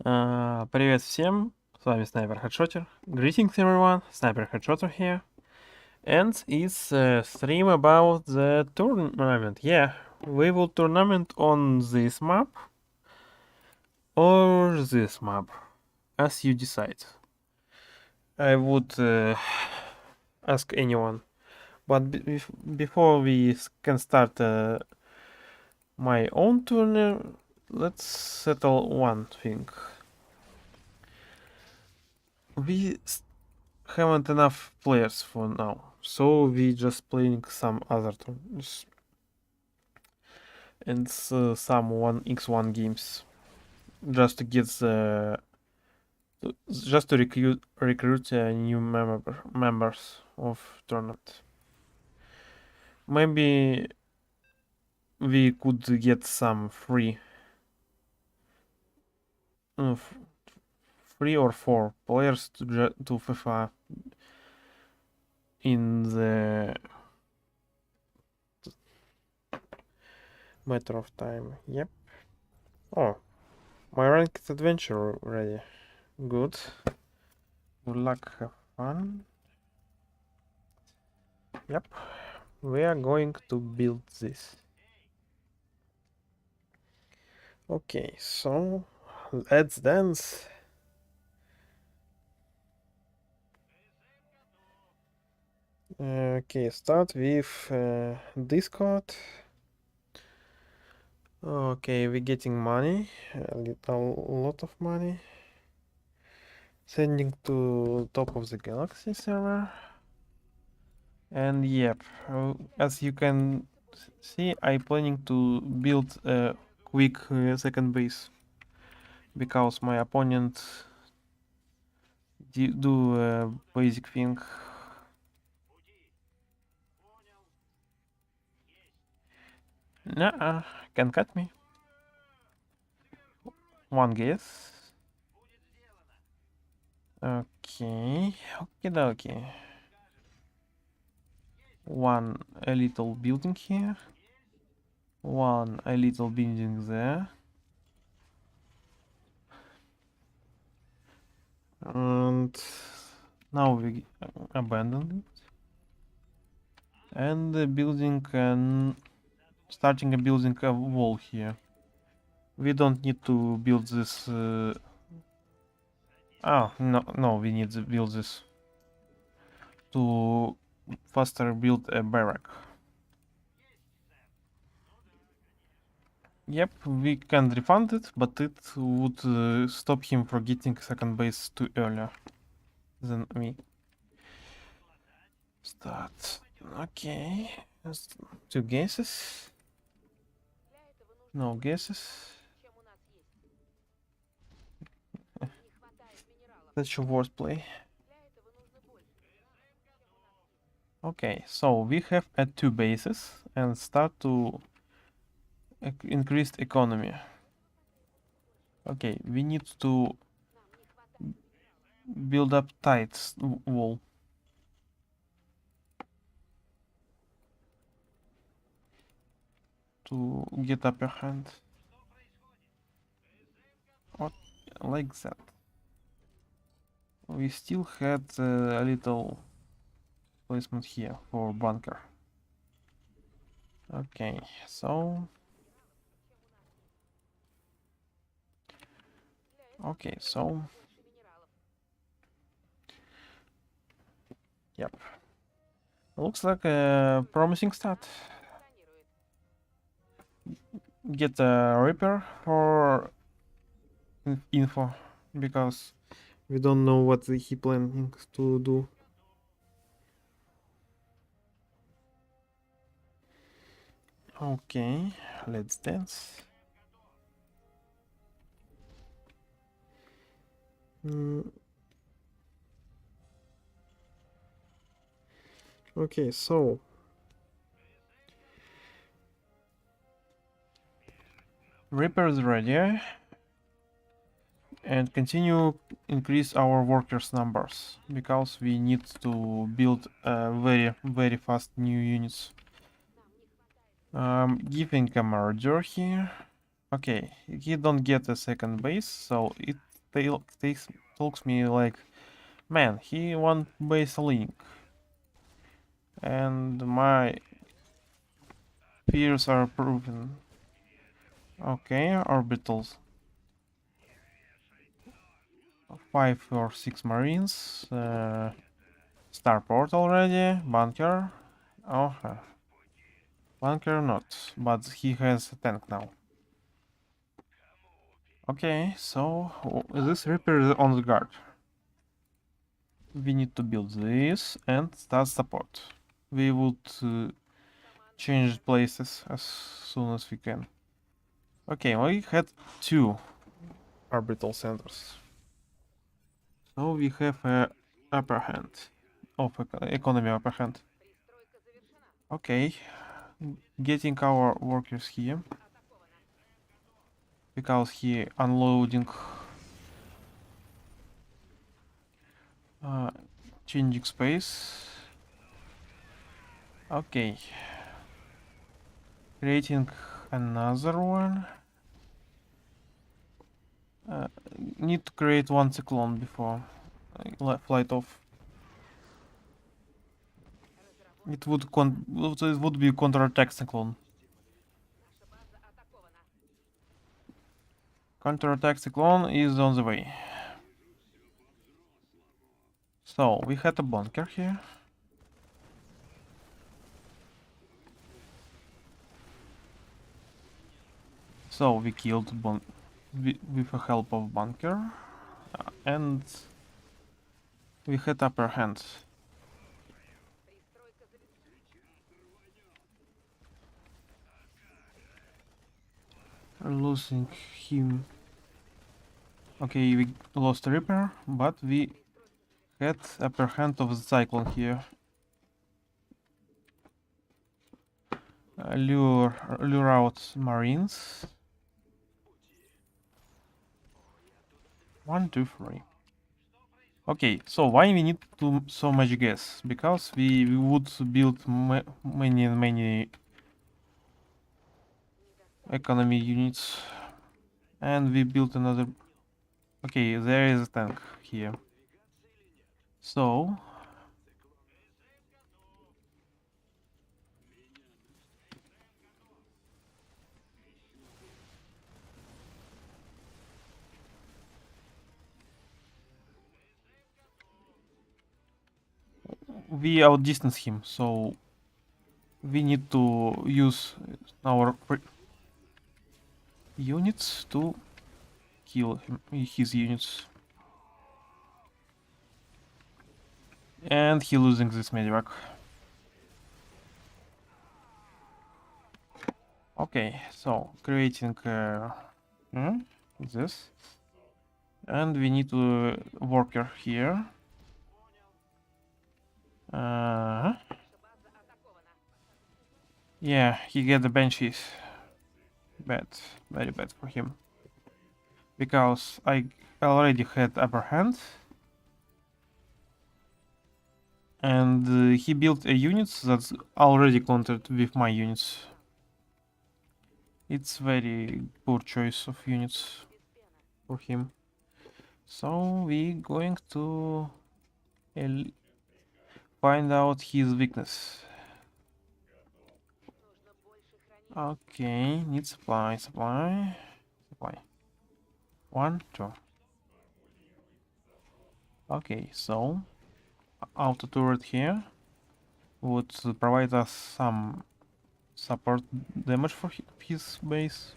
Привет всем, с вами Снайпер Headshotter. Greetings everyone, Sniper Headshotter here. And it's a stream about the tournament. Yeah, we will tournament on this map or this map, as you decide. I would ask anyone. But before we can start my own tournament, let's settle one thing. We haven't enough players for now, so we just playing some other turns and some 1x1 games just to get the just to recruit new members of tournament. Maybe we could get some free 3 or 4 players to FIFA in the matter of time. Yep. Oh, my ranked adventure ready. Good. Good luck, have fun. Yep. We are going to build this. Okay, so let's dance. Okay, start with Discord. Okay, we're getting money, a lot of money. Sending to top of the galaxy server. And yep, as you can see, I'm planning to build a quick second base because my opponent do a basic thing. Nah, can cut me. One guess. Okay, okie dokie. One a little building here. One a little building there. And now we abandon it. And building starting a building a wall here. We don't need to build this. No, we need to build this to faster build a barrack. Yep, we can refund it, but it would stop him from getting second base too earlier than me. Start. Okay. 2 guesses. No guesses. That's your worst play. Okay, so we have 2 bases and start to increased economy. Okay, we need to build up tight wall. To get upper hand. What, like that. We still had a little placement here for bunker. Okay, so yep, looks like a promising start. Get a Reaper for info because we don't know what he planning to do. Okay, let's dance. Okay, so Reaper is ready and continue increase our workers numbers because we need to build very fast new units. Giving a marauder here. Okay, he don't get a second base, so it talks me like, man, he want base link, and my fears are proven. Okay, orbitals. 5 or 6 marines. Starport already. Bunker. Oh, bunker not, but he has a tank now. Okay, so this Reaper is on the guard. We need to build this and start support. We would change places as soon as we can. Okay, we had 2 orbital centers. So we have a upper hand of economy upper hand. Okay, getting our workers here because he unloading, changing space. Okay, creating another one. Need to create one cyclone before flight off. It would be counter-attack cyclone. Counter-attack cyclone is on the way. So we had a bunker here. So we killed with the help of bunker, and we had upper hand. Losing him. Okay, we lost Reaper, but we had upper hand of the Cyclone here. Lure out Marines. 1, 2, 3. Okay, so why we need so much gas? Because we would build many economy units, and we built another. Okay, there is a tank here. So we outdistance him, so we need to use our units to kill his units. And he losing this medivac. Okay, so creating this, and we need a worker here. Yeah, he get the banshees. Bad, very bad for him. Because I already had upper hand. And he built a unit that's already countered with my units. It's very poor choice of units for him. So we going to find out his weakness. Okay, need supply. 1, 2. Okay, so auto turret here would provide us some support damage for his base.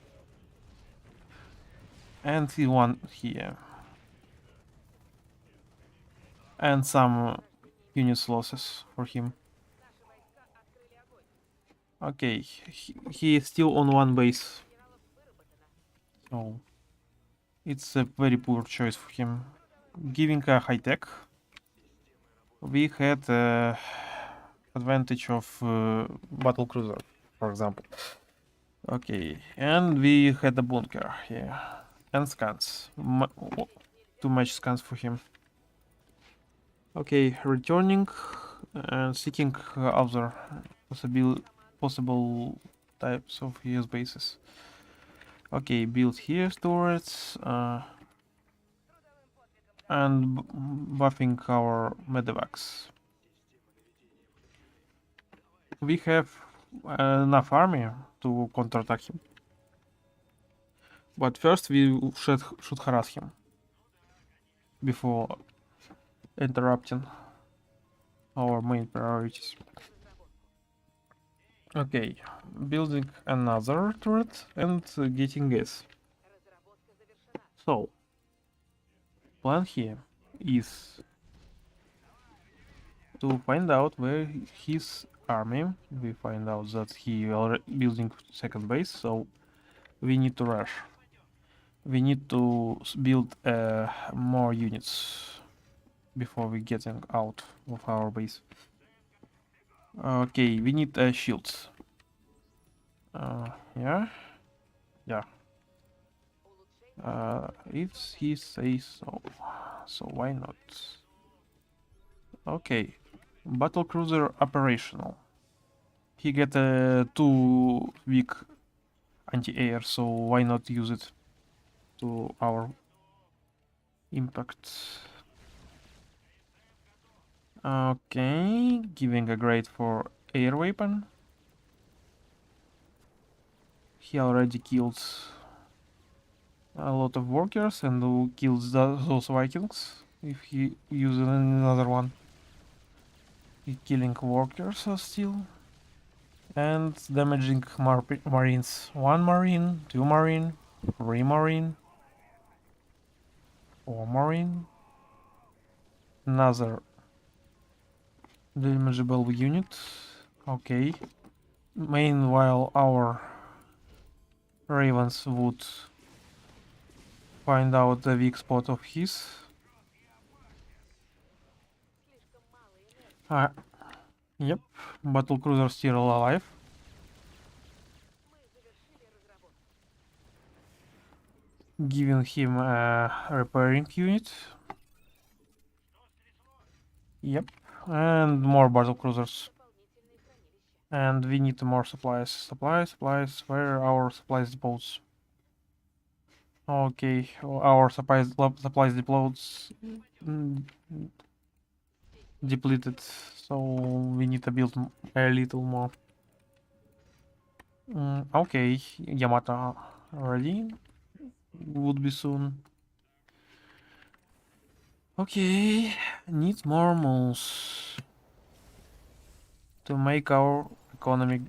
And one here. And some units losses for him. Okay, he is still on one base. So it's a very poor choice for him. Giving a high tech, we had advantage of battle cruiser, for example. Okay, and we had a bunker here and scans. Too much scans for him. Okay, returning and seeking other possible types of US bases. Okay, build here turrets. and buffing our medevacs. We have enough army to counterattack him. But first we should harass him before interrupting our main priorities. Okay, building another turret and getting gas. So, plan here is to find out where his army. We find out that he already building second base, so we need to rush. We need to build more units before we getting out of our base. Okay, we need shields. Yeah. If he says so, so why not? Okay, battle cruiser operational. He get 2 weak anti-air, so why not use it to our impact? Okay, giving a grade for air weapon. He already killed a lot of workers and kills those Vikings. If he uses another one, he killing workers still. And damaging marines. 1 marine, 2 marine, 3 marine, 4 marine. Another damageable unit. Okay. Meanwhile, our ravens would find out the weak spot of his. Yep, battle cruiser still alive. Giving him a repairing unit. Yep, and more battle cruisers. And we need more supplies. Supplies. Where are our supplies depots? Okay, our supplies depots depleted, so we need to build a little more. Okay, Yamato ready. Would be soon. Okay, need more moons to make our economy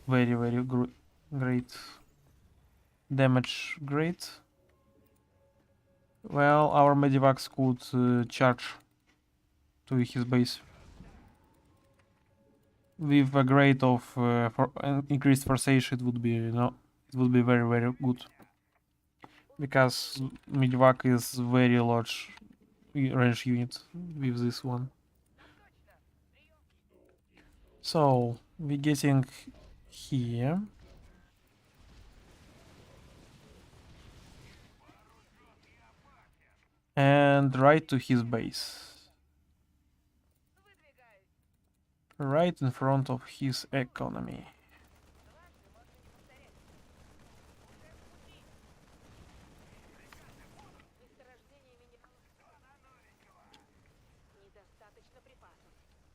very great. Damage great. Well, our medivacs could charge to his base with a grade of for increased force. It would be very good, because medivac is very large range unit with this one. So we're getting here. And right to his base. Right in front of his economy.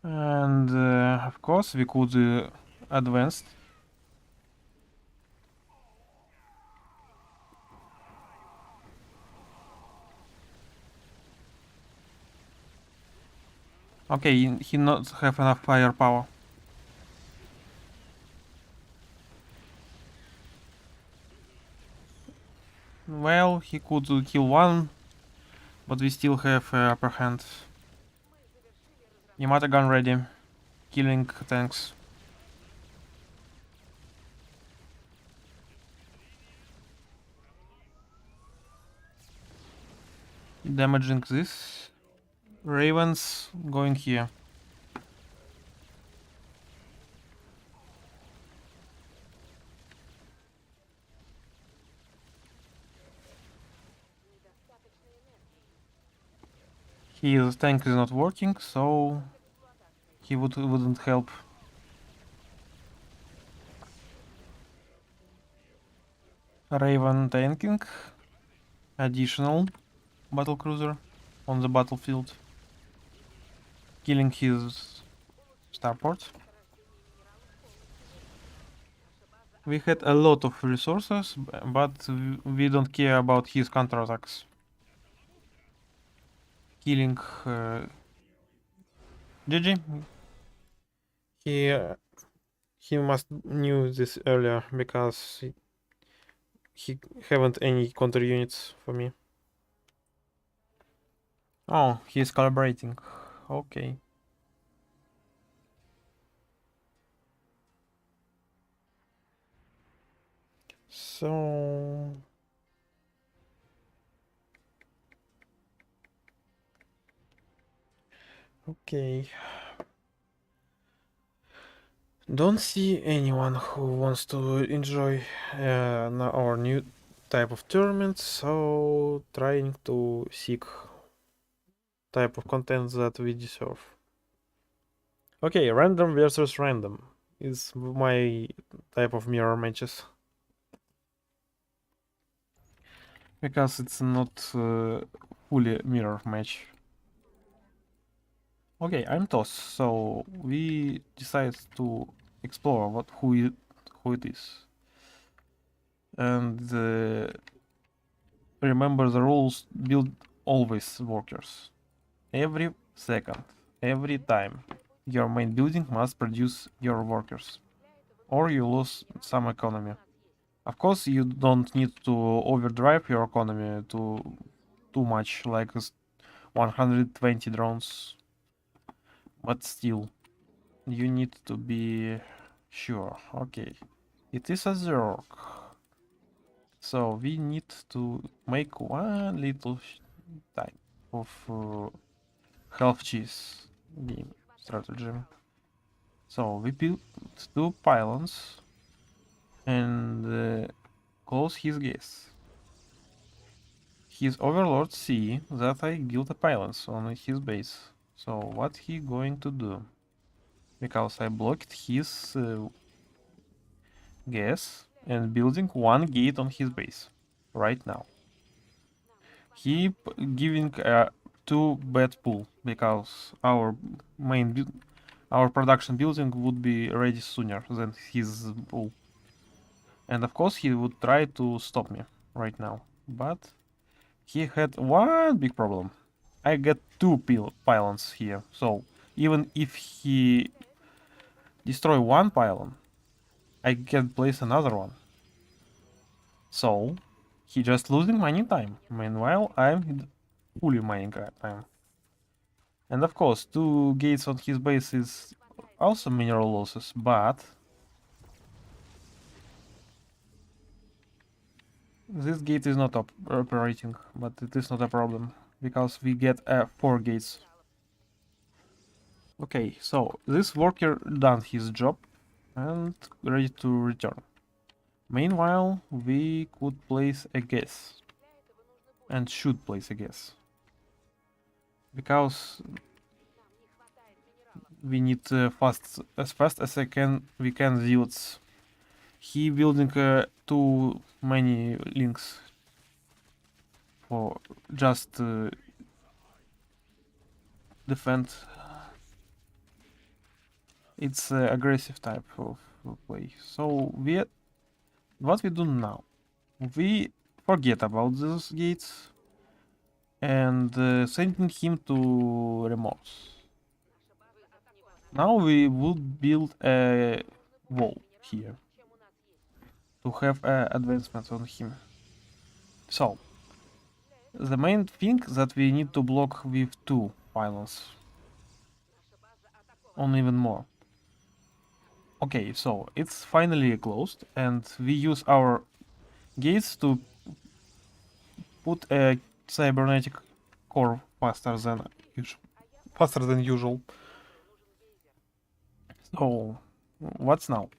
And of course we could advance. Okay, he not have enough firepower. Well, he could kill one, but we still have upper hand. Yamato gun ready, killing tanks. Damaging this. Ravens going here. His tank is not working, so he wouldn't help. Raven tanking. Additional battle cruiser. on the battlefield, killing his starport. We had a lot of resources, but we don't care about his counterattacks. Killing GG. He must knew this earlier because he haven't any counter units for me. Oh, he's collaborating. Okay. So okay. Don't see anyone who wants to enjoy our new type of tournament, so trying to seek type of content that we deserve. Okay, random versus random is my type of mirror matches. Because it's not fully mirror match. Okay, I'm Toss, so we decide to explore who it is. And remember the rules, build always workers. Every second, every time, your main building must produce your workers, or you lose some economy. Of course, you don't need to overdrive your economy to too much, like 120 drones, but still, you need to be sure. Okay, it is a Zerg, so we need to make one little type of half cheese game strategy. So we built 2 pylons and close his gates. His overlord see that I built a pylons on his base. So what he going to do? Because I blocked his gas and building 1 gate on his base right now. He giving a 2 bad pull because our our production building would be ready sooner than his pull. And of course he would try to stop me right now, but he had one big problem. I get 2 pylons here, so even if he destroy 1 pylon, I can place another one. So he just losing mining time. Meanwhile, I'm fully mining time. And of course, 2 gates on his base is also mineral losses, but this gate is not operating, but it is not a problem because we get 4 gates. Okay, so this worker done his job and ready to return. Meanwhile, we could place a guess and should place a guess because we need as fast as we can yields. He building too many links for just defend. It's aggressive type of play. So what we do now? We forget about these gates and sending him to remote. Now we would build a wall here to have advancements on him. So the main thing that we need to block with 2 pylons, on even more. Okay, so it's finally closed, and we use our gates to put a cybernetic core faster than usual. So what's now?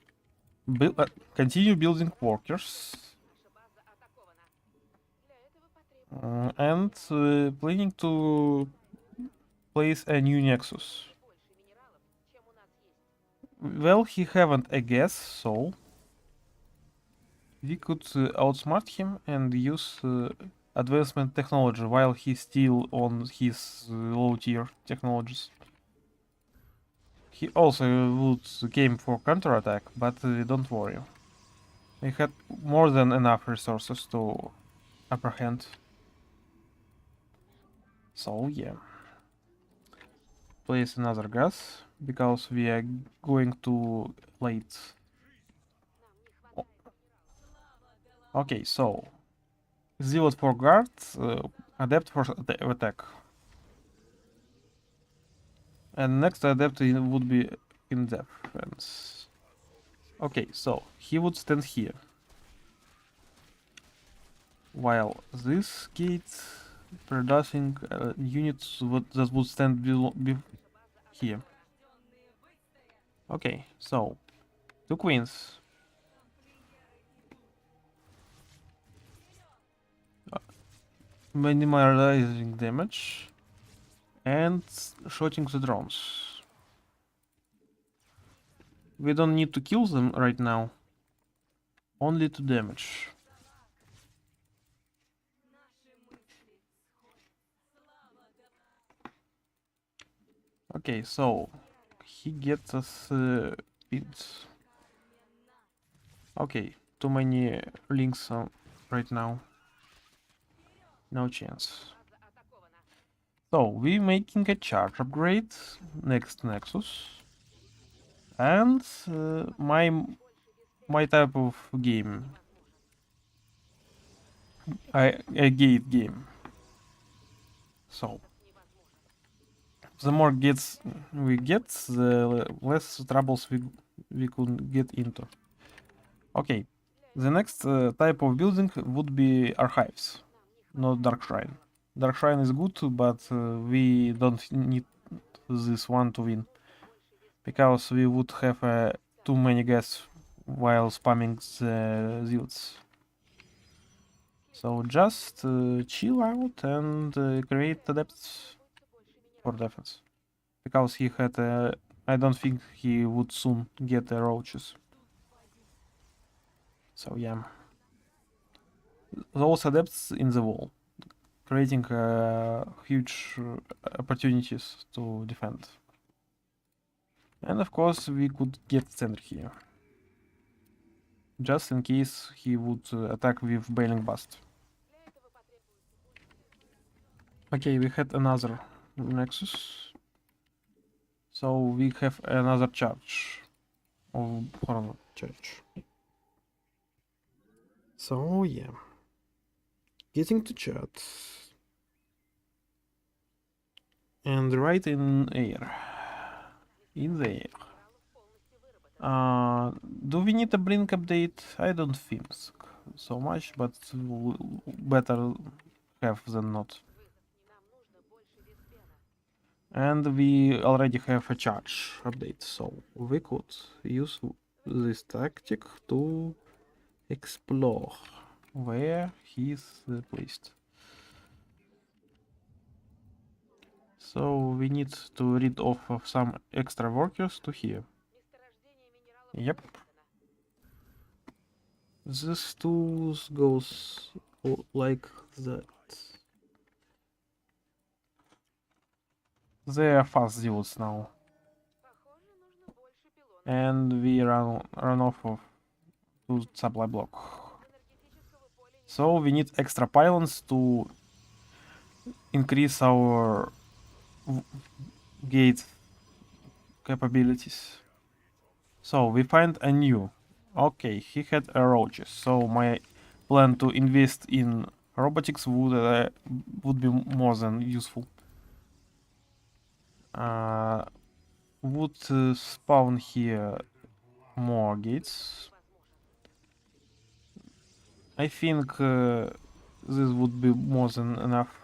Continue building workers and planning to place a new nexus. Well, he haven't a guess, so we could outsmart him and use advancement technology while he's still on his low tier technologies. He also would game for counterattack, but don't worry. He had more than enough resources to apprehend. So yeah. Place another gas, because we are going to late. Okay, so zealot for guard, adept for attack. And next adept would be in defense. Okay, so he would stand here. While this gate producing units that would stand here. Okay, so 2 queens. Minimizing damage and shooting the drones. We don't need to kill them right now, only to damage. Okay, so he gets us pins. Okay, too many links right now. No chance. So we making a charge upgrade next Nexus, and my type of game, a gate game. So the more gates we get, the less troubles we could get into. Okay, the next type of building would be archives, not dark shrine. Dark shrine is good, but we don't need this one to win, because we would have too many gas while spamming the zealots. So just chill out and create adepts for defense, because he had I don't think he would soon get the roaches. So yeah, those adepts in the wall, creating huge opportunities to defend. And of course we could get center here, just in case he would attack with Bailing Bust. Okay, we had another Nexus, so we have another charge of Horror Church. So yeah, getting to chat and right in air, in the air. Do we need a blink update? I don't think so much, but better have than not. And we already have a charge update, so we could use this tactic to explore where he's placed. So we need to rid off of some extra workers to here. Yep. This tools goes like that. They are fast deals now. And we run off of to supply block. So we need extra pylons to increase our gate capabilities. So we find a new. Okay, he had a roaches. So my plan to invest in robotics would be more than useful. Would spawn here more gates. I think this would be more than enough.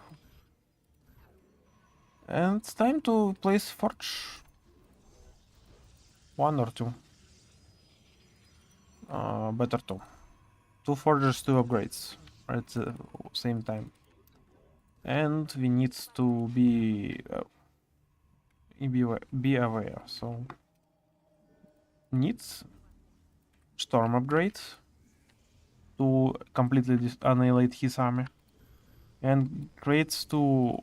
And it's time to place forge. 1 or 2. Better 2. 2 forges, 2 upgrades at the same time. And we need to be aware. So needs storm upgrade to completely annihilate his army. and creates 2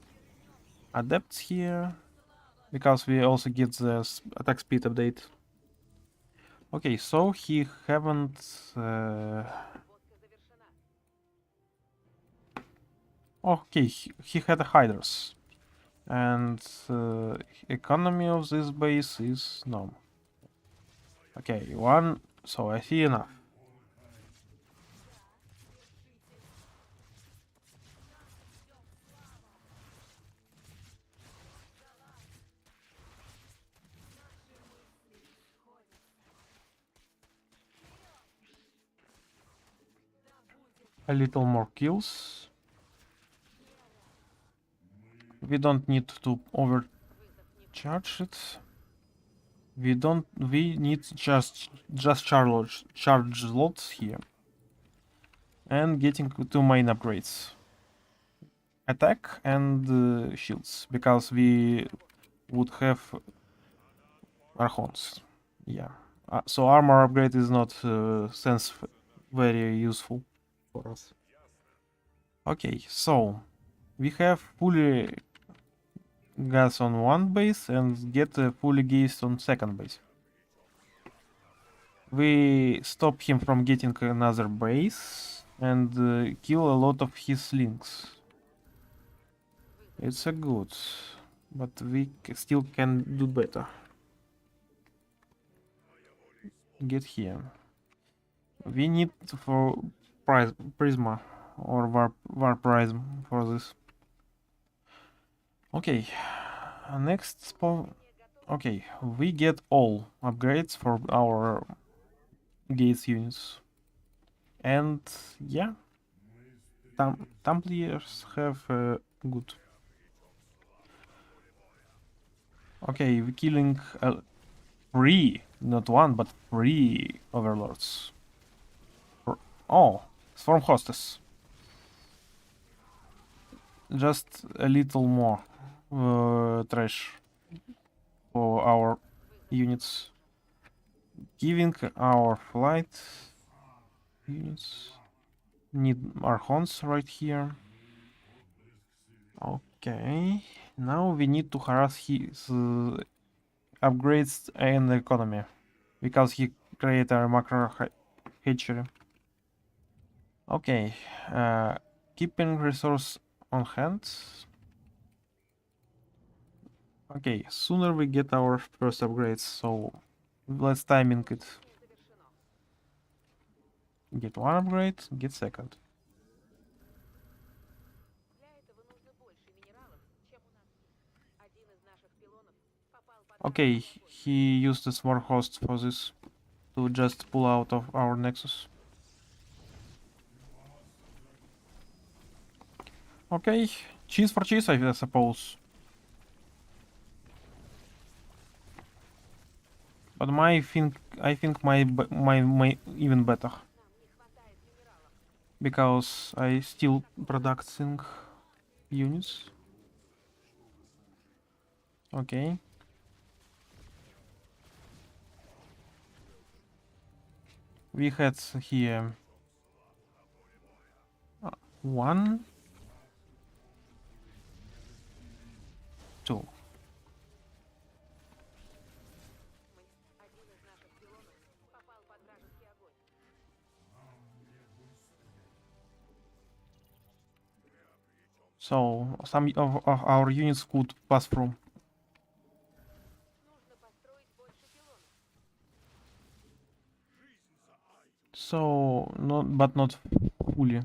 adepts here, because we also get the attack speed update. Okay, so he haven't... Okay, he had a hiders. And economy of this base is no. Okay, 1, so I see enough. A little more kills. We don't need to overcharge it. We need just charge slots here. And getting 2 main upgrades. Attack and shields, because we would have Archons. Yeah. So armor upgrade is not sense very useful for us. Okay, so we have fully gas on one base and get fully gas on second base. We stop him from getting another base and kill a lot of his links. It's a good, but we still can do better. Get here. We need for Prisma or War Prism for this. Okay, next spawn. Okay, we get all upgrades for our gates units. And yeah, Templiers have good. Okay, we're killing 3, not 1, but 3 overlords. Oh, Swarm Hostess. Just a little more trash for our units. Giving our flight units. Need Archons right here. Okay, now we need to harass his upgrades and economy, because he created a macro hatchery. Okay, keeping resource on hand. Okay, sooner we get our first upgrades, so let's timing it. Get 1 upgrade, get second. Okay, he used a smart host for this to just pull out of our nexus. Okay, cheese for cheese, I suppose. But I think my even better, because I still producing units. Okay. We had here 1, 2. So some of our units could pass through. So not fully.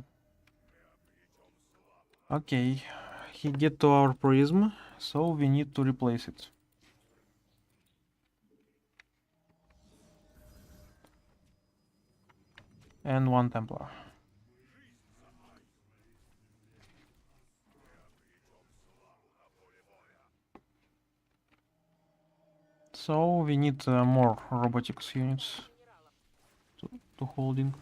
Okay, he get to our prism, so we need to replace it. And 1 Templar. So we need more robotics units to holding.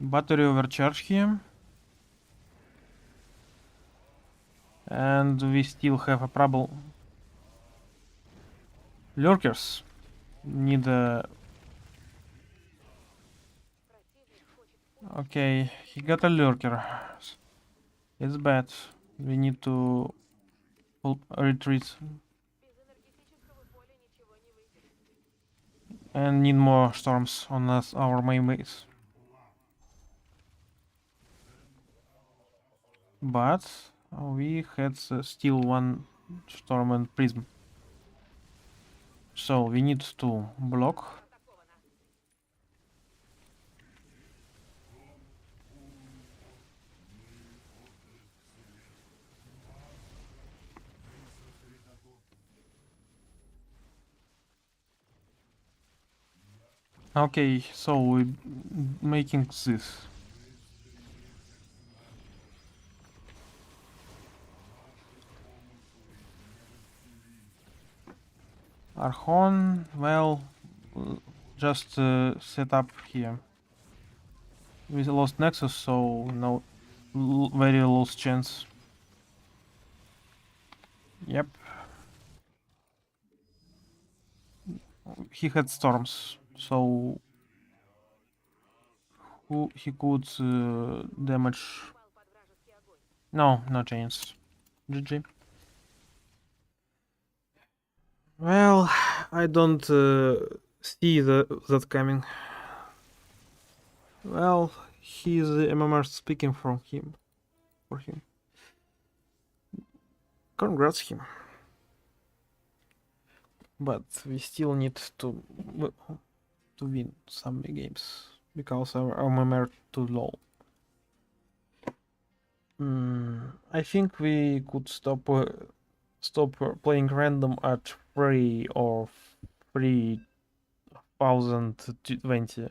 Battery overcharge here. And we still have a problem. Lurkers need Okay, he got a lurker. It's bad. We need to retreat. And need more storms on us, our main base. But we had still one storm and prism. So we need to block. Okay, so we're making this. Archon, well, just set up here. We lost Nexus, so no, very low chance. Yep. He had storms, so he could damage. No, no chance. GG. Well, I don't see that coming. Well, his MMR speaking for him. Congrats him. But we still need to win some games because our MMR too low. I think we could stop playing random at 3 or 3020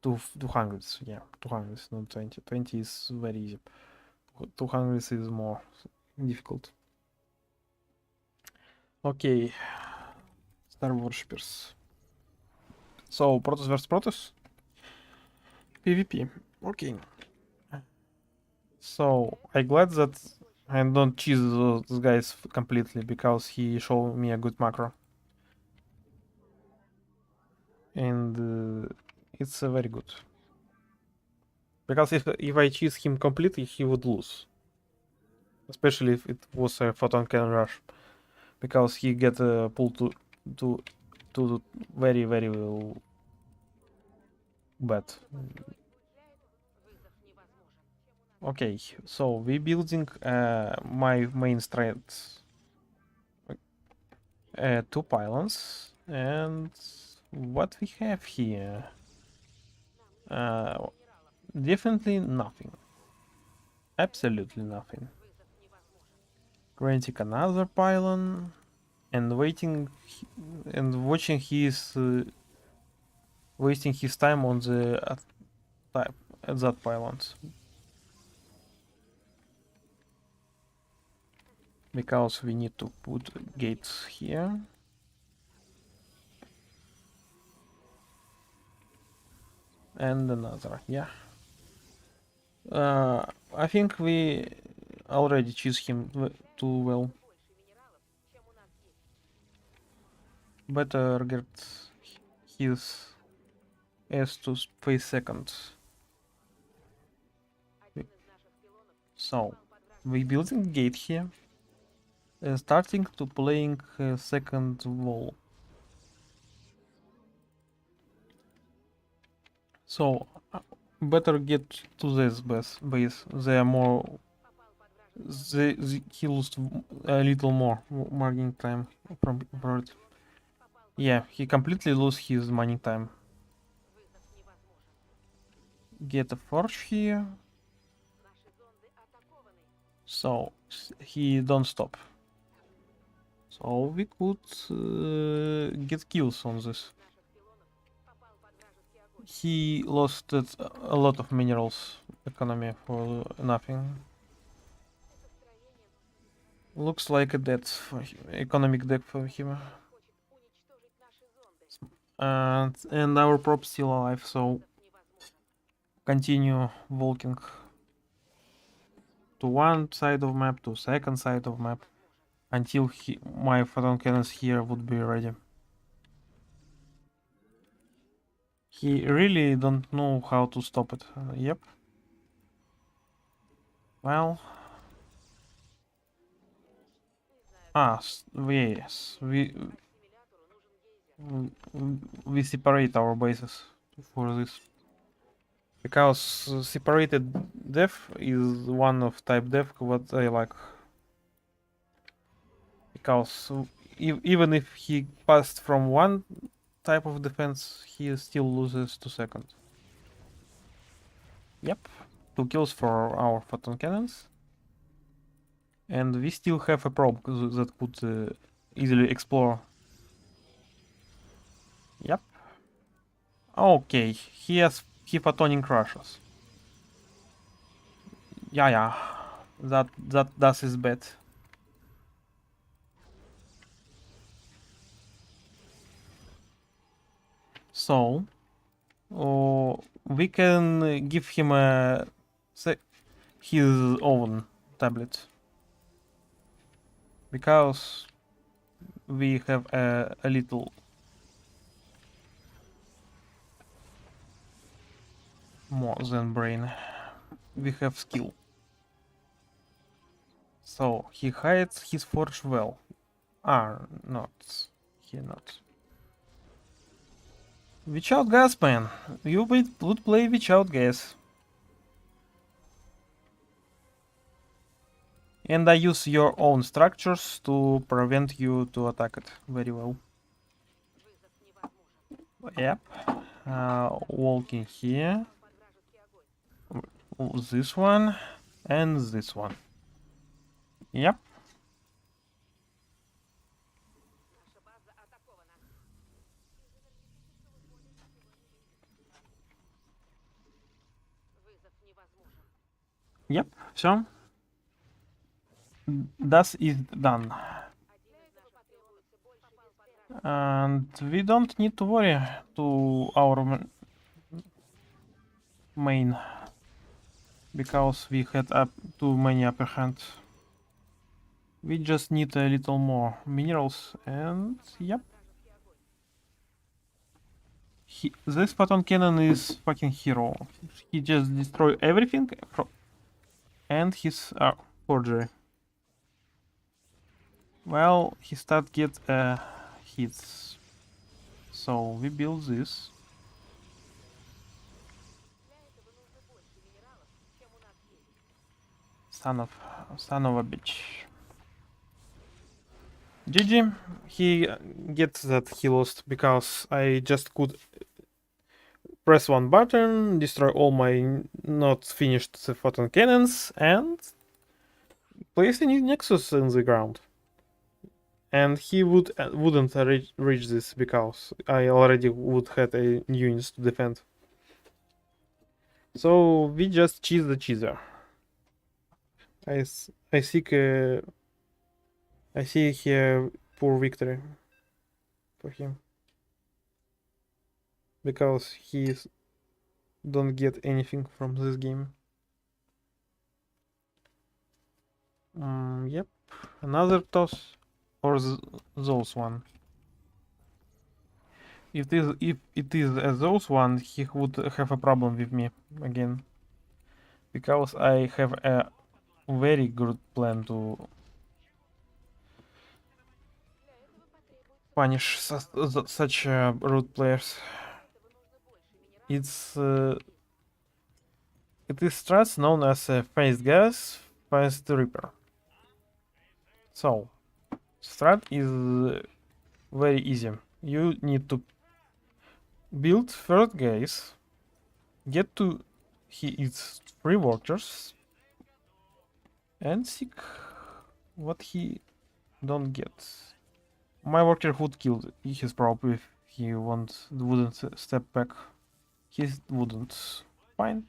to 200. Yeah, 200, not 20. 20 is very easy. 200 is more difficult. Okay, Star Worshippers. So, Protoss vs Protoss? PvP. Okay. So, I'm glad that I don't cheese those guys completely because he showed me a good macro. And it's very good. Because if I cheese him completely, he would lose. Especially if it was a photon cannon rush. Because he get pulled to very bad. Okay, so we building my main strength. 2 pylons, and what we have here? Definitely nothing. Absolutely nothing. Granting another pylon and waiting and watching his wasting his time on the at that pylons. Because we need to put gates here. And another, yeah. I think we already choose him too well. Better get his S to space second. So, we building gate here. Starting to playing second wall. So, better get to this base. They are more. He lost a little more marking time from it. Yeah, he completely lost his mining time. Get a forge here. So he don't stop. So we could get kills on this. He lost a lot of minerals economy for nothing. Looks like a death for him, economic death for him. And our prop still alive, so continue walking to one side of map, to second side of map, until my photon cannons here would be ready. He really don't know how to stop it. Yep. Well. Yes. We separate our bases for this. Because separated def is one of type def what I like. Because even if he passed from one type of defense, he still loses 2 seconds. Yep, 2 kills for our photon cannons. And we still have a probe that could easily explore. Yep. Okay, he photonic crushes. Yeah. That is bad. So, we can give him his own tablet because we have a little more than brain. We have skill. So he hides his forge well. Not. He not. Without gas, man. You would play without gas. And I use your own structures to prevent you to attack it very well. Yep. Walking here. This one. And this one. Yep. Yep, все. That is done. And we don't need to worry to our main because we had up too many upper hand. We just need a little more minerals and yep. This photon cannon is fucking hero. He just destroy everything and his forgery. Well, he start get hits. So we build this. Son of a bitch. GG. He gets that he lost because I just could press one button, destroy all my not finished photon cannons, and place a new nexus in the ground. And he wouldn't reach this because I already would have a new units to defend. So we just cheese the cheeser. I see here poor victory for him because he don't get anything from this game. Yep, another toss or those one. If it is those one, he would have a problem with me again because I have a very good plan to punish such rude players. It is strats known as phased gas, phased reaper. So strat is very easy. You need to build first gas, get to its 3 workers, and seek what he don't get. My worker would kill his probe if he wouldn't step back. He wouldn't. Fine.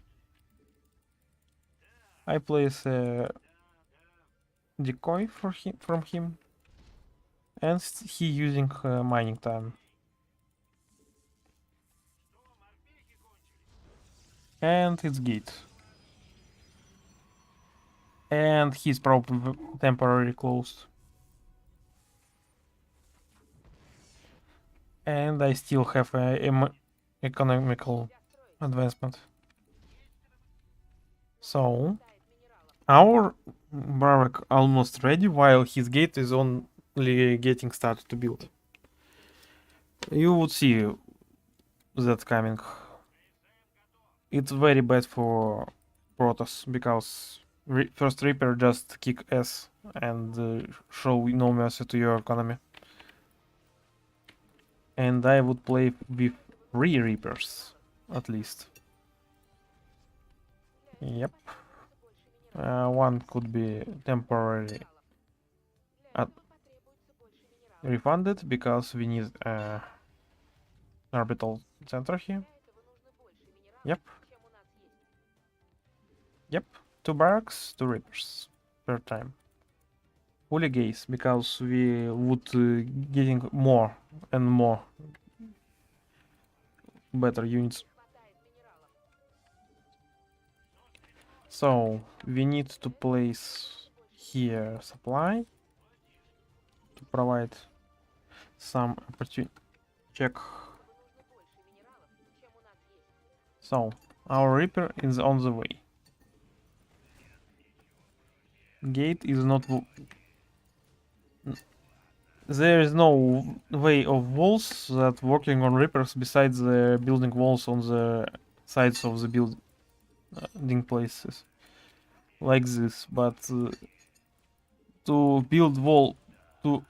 I place a decoy from him, and he using mining time. And it's gate. And he's probably temporarily closed. And I still have a economical advancement. So our barrack almost ready, while his gate is only getting started to build. You would see that coming. It's very bad for Protoss because first Reaper just kick ass and show no mercy to your economy. And I would play with 3 Reapers at least. Yep. One could be temporarily refunded because we need orbital center here. Yep. Yep. 2 barracks, 2 Reapers per time. Fully gaze because we would getting more and more better units. So we need to place here supply to provide some opportunity. Check. So our Reaper is on the way. Gate is not. There is no way of walls that working on Reapers besides the building walls on the sides of the building places like this. But to build wall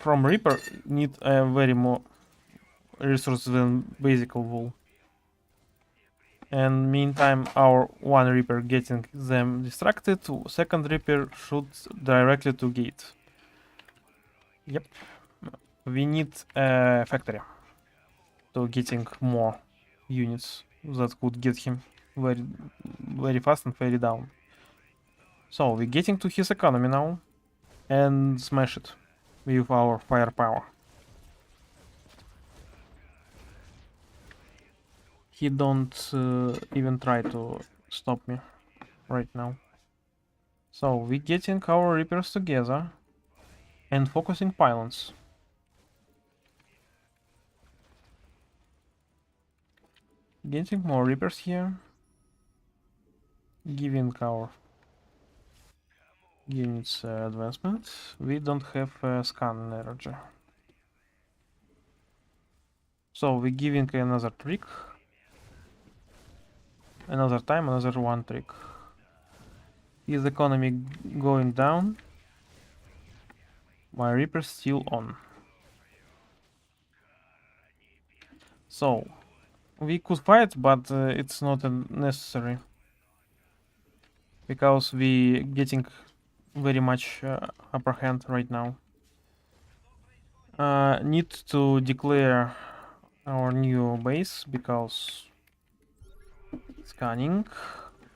from Reaper need a very more resource than basic wall. And meantime our one Reaper getting them distracted, second Reaper shoots directly to gate. Yep. We need a factory to getting more units that could get him very fast and very down. So we're getting to his economy now and smash it with our firepower. He don't even try to stop me right now. So we're getting our Reapers together and focusing pylons. Getting more Reapers here. Giving our units advancement. We don't have scan energy. So we're giving another trick. Another time, another one trick. Is economy going down? My Reaper's still on. So we could fight, but it's not necessary because we getting very much upper hand right now. Need to declare our new base because scanning.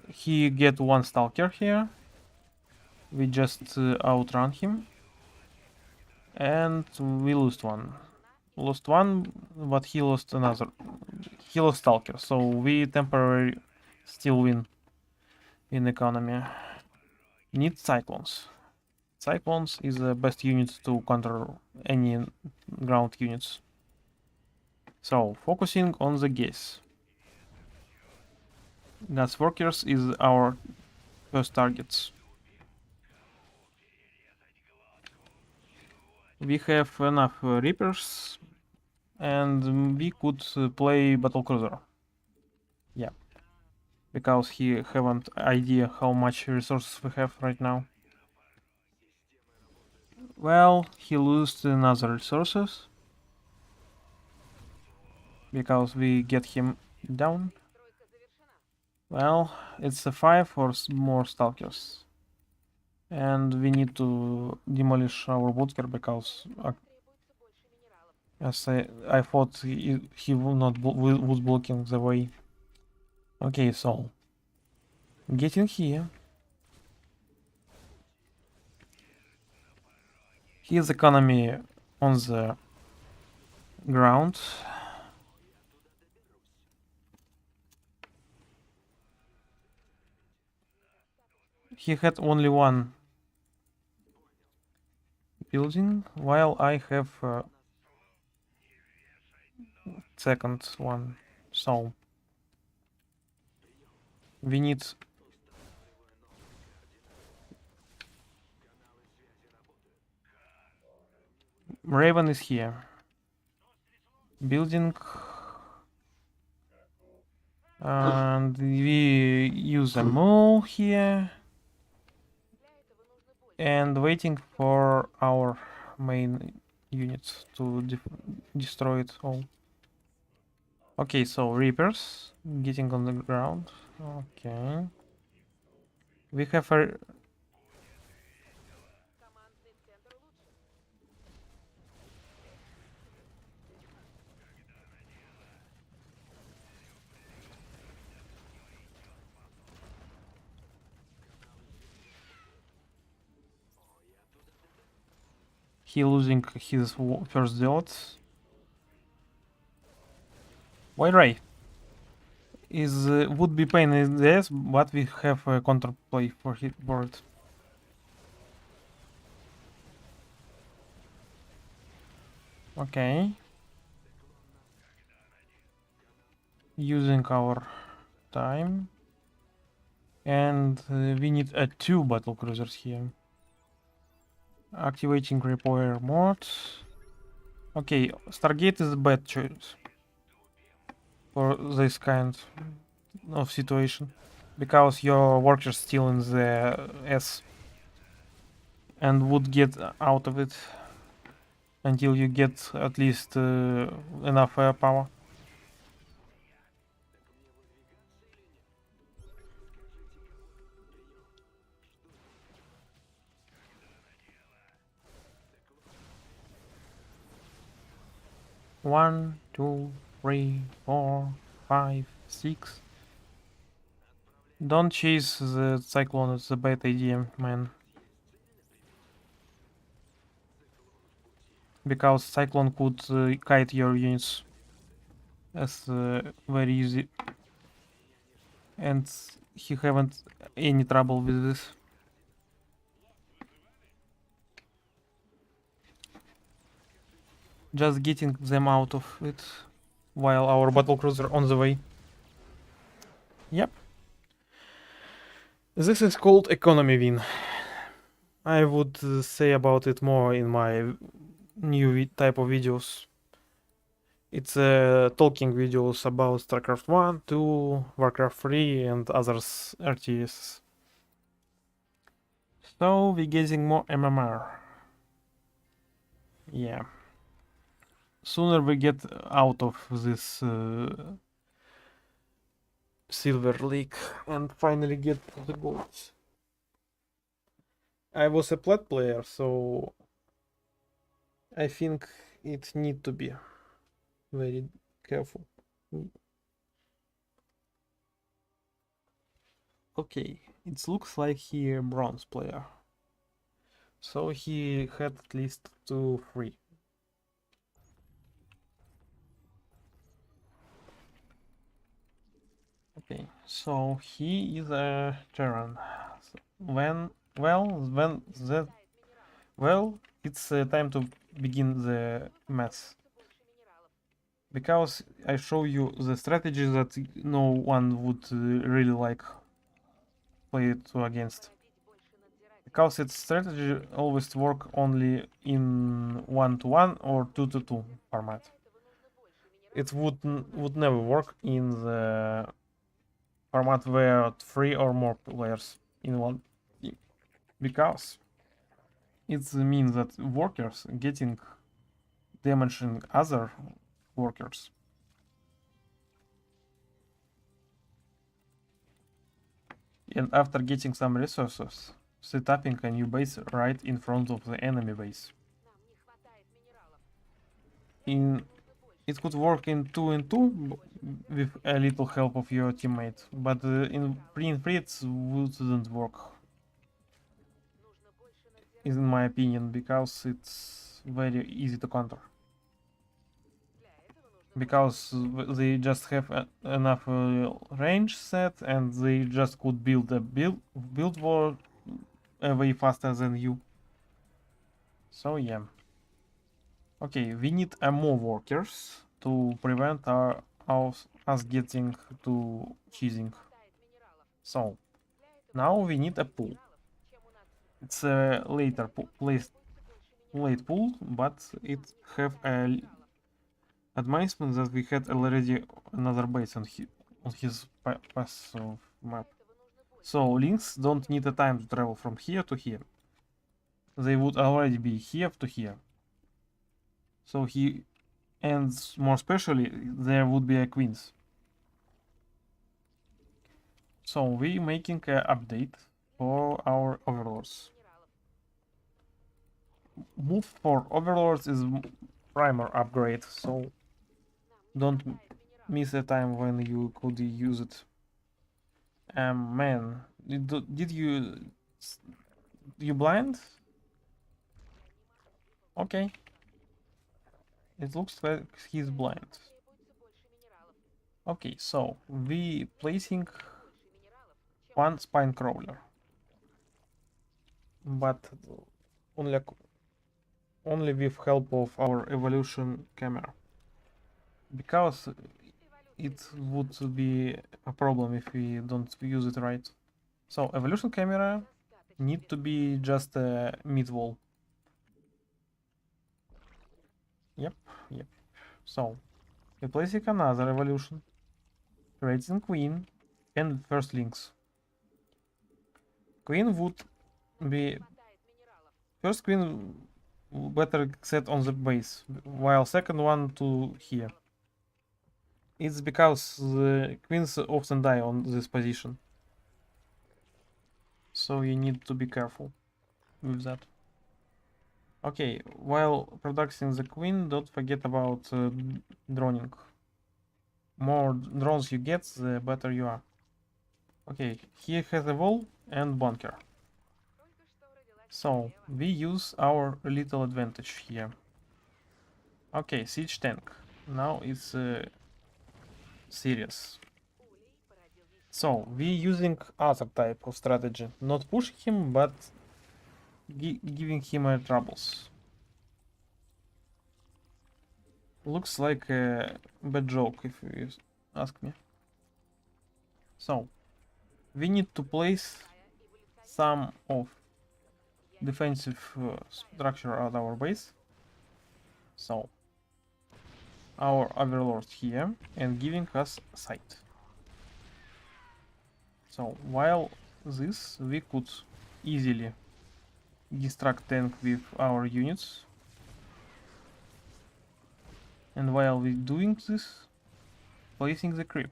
He get one stalker here. We just outrun him and we lost one. Lost one, but he lost another. He lost stalker, so we temporarily still win in economy. Need cyclones. Cyclones is the best unit to counter any ground units. So focusing on the gas. Gas workers is our first targets. We have enough Reapers and we could play battle cruiser. Yeah, because he haven't idea how much resources we have right now. Well, he lost another resources because we get him down. Well, it's a 5 or more stalkers. And we need to demolish our bunker because as I thought he will not was blocking the way. Okay, so getting here. His economy on the ground. He had only one building, while I have second one. So We need Raven is here. Building. And we use a mole here. And waiting for our main units to destroy it all. Okay, so Reapers getting on the ground. Okay. We have a... He losing his first zealots. Why Ray? Is would be pain in the ass, but we have a counterplay for it. Okay. Using our time. And we need 2 battle cruisers here. Activating repair mode. Okay, Stargate is a bad choice for this kind of situation. Because your workers still in the S. And would get out of it until you get at least enough power. One, two, three, 4, 5, 6. Don't chase the cyclone, it's a bad idea, man. Because cyclone could kite your units as very easy. And he haven't any trouble with this. Just getting them out of it while our battle cruiser on the way. Yep. This is called economy win. I would say about it more in my new type of videos. It's talking videos about Starcraft 1, 2, Warcraft 3 and others RTS. So we're getting more MMR. Yeah. Sooner we get out of this silver leak and finally get the gold. I was a plat player, so I think it need to be very careful. Okay, it looks like he a bronze player. So he had at least 2 free. Okay, so he is a Terran. Well, it's time to begin the maths. Because I show you the strategy that no one would really like play it against. Because its strategy always work only in 1-to-1 or 2-to-2 format. It would never work in the format where 3 or more players in one team. Because it means that workers getting damaging other workers. And after getting some resources, setting a new base right in front of the enemy base. It could work in 2-and-2 with a little help of your teammate, but in 3-and-3 it wouldn't work, in my opinion, because it's very easy to counter. Because they just have enough range set, and they just could build a build war way faster than you. So yeah. Okay, we need more workers to prevent us getting to cheesing. So now we need a pool. It's a later late pool, but it have a advancement that we had already another base on his passive map. So links don't need a time to travel from here to here. They would already be here to here. So and more especially, there would be a queens. So we making an update for our overlords. Move for overlords is primer upgrade, so don't miss a time when you could use it. Man, did you blind? Okay, it looks like he's blind. Okay, so we placing one spine crawler, but only with help of our evolution camera, because it would be a problem if we don't use it right. So evolution camera need to be just a mid wall. Yep. So replacing another evolution, creating queen and first links. Queen would be first queen better set on the base, while second one to here. It's because the queens often die on this position, so you need to be careful with that. Okay, while producing the queen, don't forget about droning. More drones you get, the better you are. Okay, he has a wall and bunker. So we use our little advantage here. Okay, siege tank. Now it's serious. So we using other type of strategy. Not pushing him, but giving him troubles. Looks like a bad joke if you ask me. So we need to place some of defensive structure at our base. So our overlord here and giving us sight. So while this we could easily distract tank with our units, and while we doing this, placing the creep.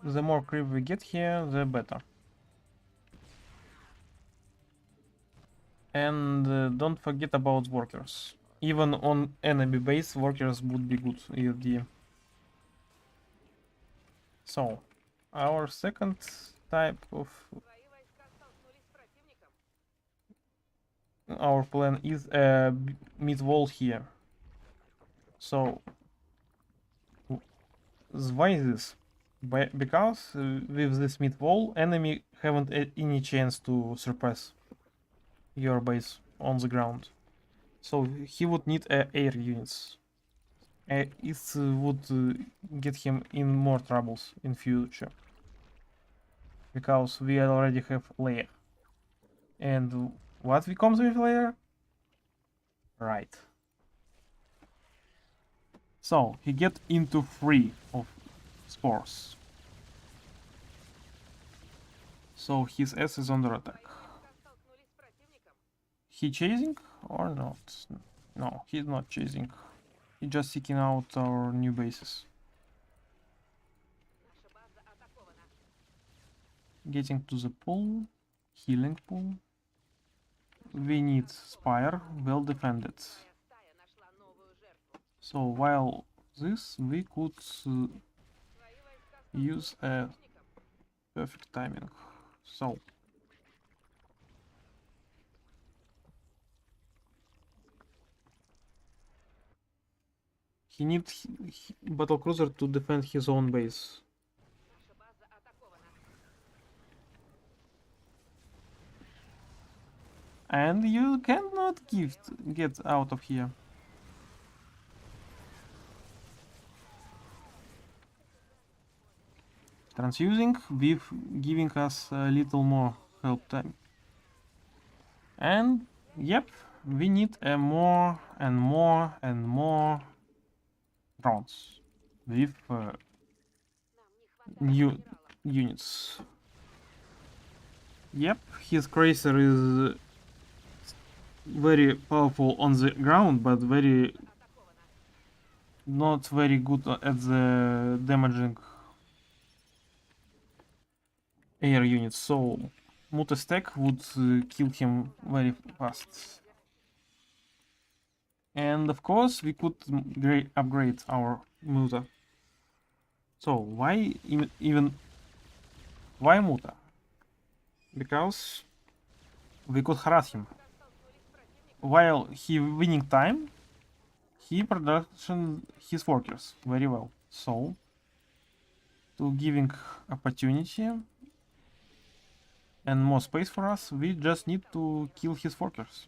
The more creep we get here, the better. And don't forget about workers. Even on enemy base, workers would be good EFD. So our second type of our plan is a mid wall here. So why this? Because with this mid wall, enemy haven't any chance to surpass your base on the ground. So he would need air units. It would get him in more troubles in future. Because we already have layer. And what comes with layer? Right. So he get into 3 of spores. So his S is under attack. He chasing or not? No, he's not chasing. He's just seeking out our new bases. Getting to the pool, healing pool. We need spire, well defended. So while this, we could use a perfect timing. So he needs battle cruiser to defend his own base. And you cannot get out of here. transfusing with giving us a little more help time. And yep, we need more and more and more drones with new units. Yep, his crazer is very powerful on the ground, but not very good at the damaging air units. So Muta stack would kill him very fast. And of course we could upgrade our Muta. So why even why Muta? Because we could harass him. While he winning time, he production his workers very well. So to giving opportunity and more space for us, we just need to kill his workers.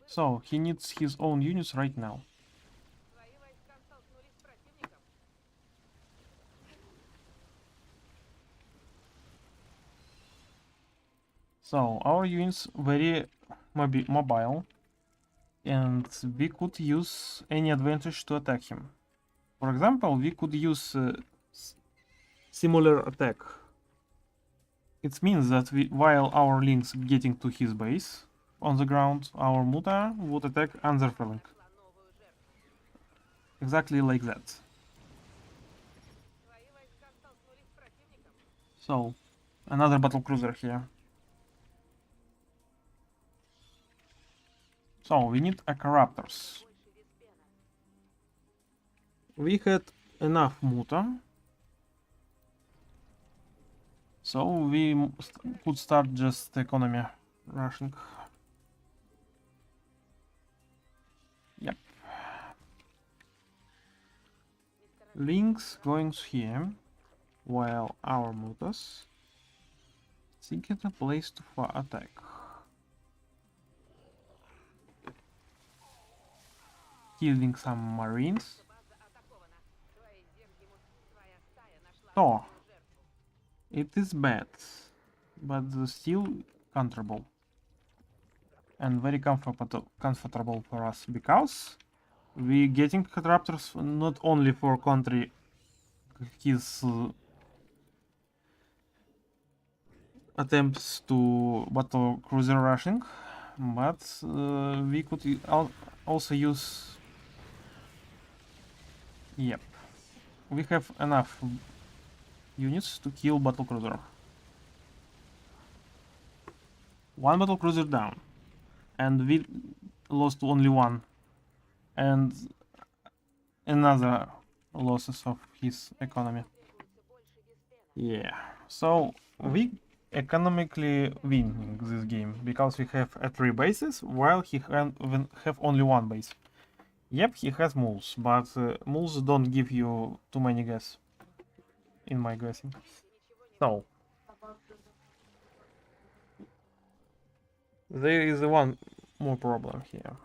So he needs his own units right now. So our units very mobile, and we could use any advantage to attack him. For example, we could use similar attack. It means that while our links getting to his base on the ground, our Muta would attack Underfelling. Exactly like that. So, another battle cruiser here. So, we need a Corruptors. We had enough Muta, so we could start just economy rushing. Yep. Links going here, while our Mutas seeking a place to attack. Killing some marines. So, it is bad, but still comfortable. And very comfortable for us, because we getting Raptors not only for country his attempts to battle cruiser rushing, but we could also use. Yep, we have enough units to kill battle cruiser. One battle cruiser down, and we lost only one, and another losses of his economy. Yeah, so we economically winning this game because we have 3 bases while he have only 1 base. Yep, he has moles, but moles don't give you too many gas, in my guessing. So there is one more problem here.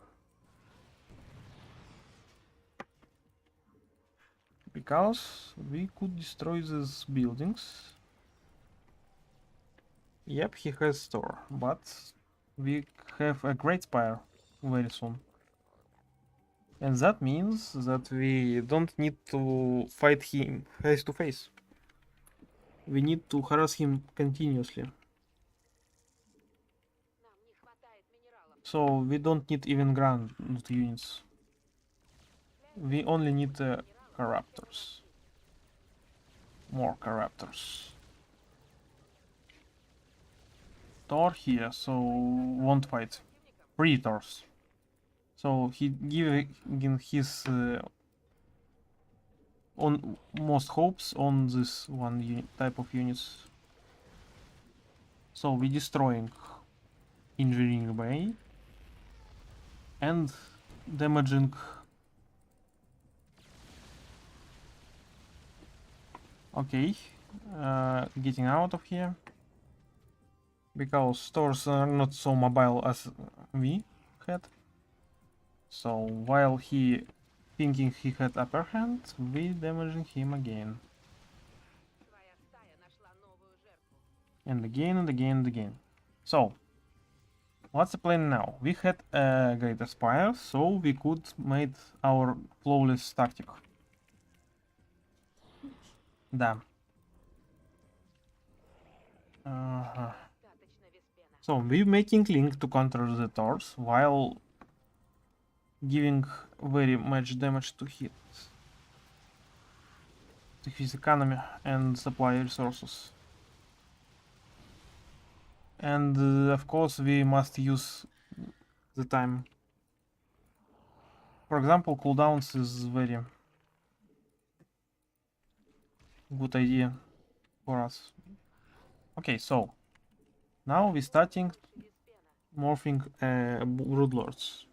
Because we could destroy these buildings. Yep, he has store, but we have a great spire very soon. And that means that we don't need to fight him face to face. We need to harass him continuously. So we don't need even ground units. We only need Corruptors. More Corruptors. Thor here, so won't fight. Predators. So he giving his on most hopes on this one type of units. So we destroying engineering bay and damaging. Okay, getting out of here because stores are not so mobile as we had. So while he thinking he had upper hand, we damaging him again. And again and again and again. So, what's the plan now? We had a greater spire, so we could make our flawless tactic. Да. So, we're making link to counter the Thors while giving very much damage to his economy and supply resources. And of course we must use the time. For example, cooldowns is very good idea for us. Okay, so now we're starting morphing broodlords.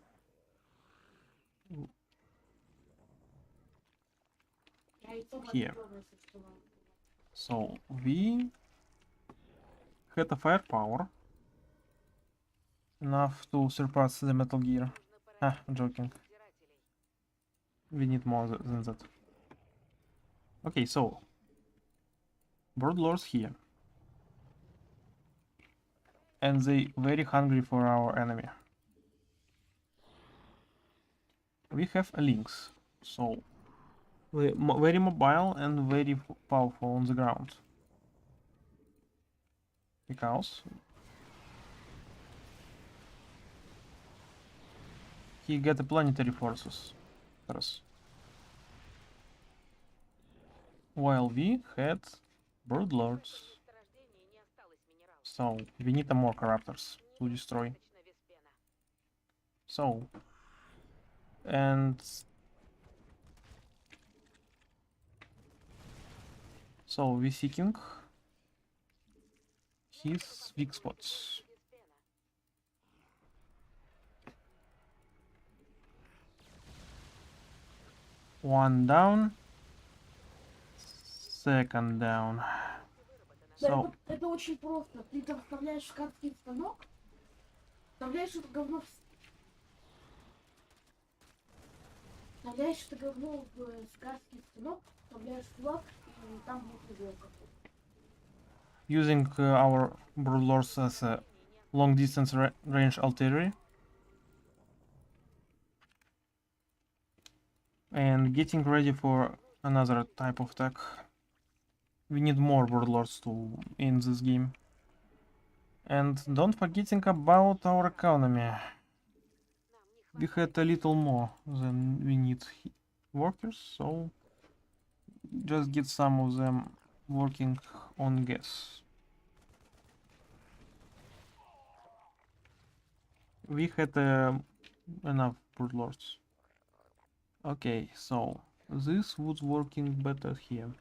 Here. So we had a firepower enough to surpass the Metal Gear. Ah, joking. We need more than that. Okay, so broodlords here. And they very hungry for our enemy. We have a lynx, so very mobile and very powerful on the ground. Because he get the planetary forces first. While we had broodlords. So we need more corruptors to destroy. So and so we seeking his weak spots. One down. Second down. So Это очень просто. Ты там вставляешь шкафский станок, вставляешь это говно в шкафский станок, вставляешь флаг, и там будет иголка. Using our broodlords as a long distance range artillery and getting ready for another type of attack. We need more broodlords in this game. And don't forgetting about our economy. We had a little more than we need workers, so just get some of them working on gas. We had enough broodlords. Okay, so this would working better here.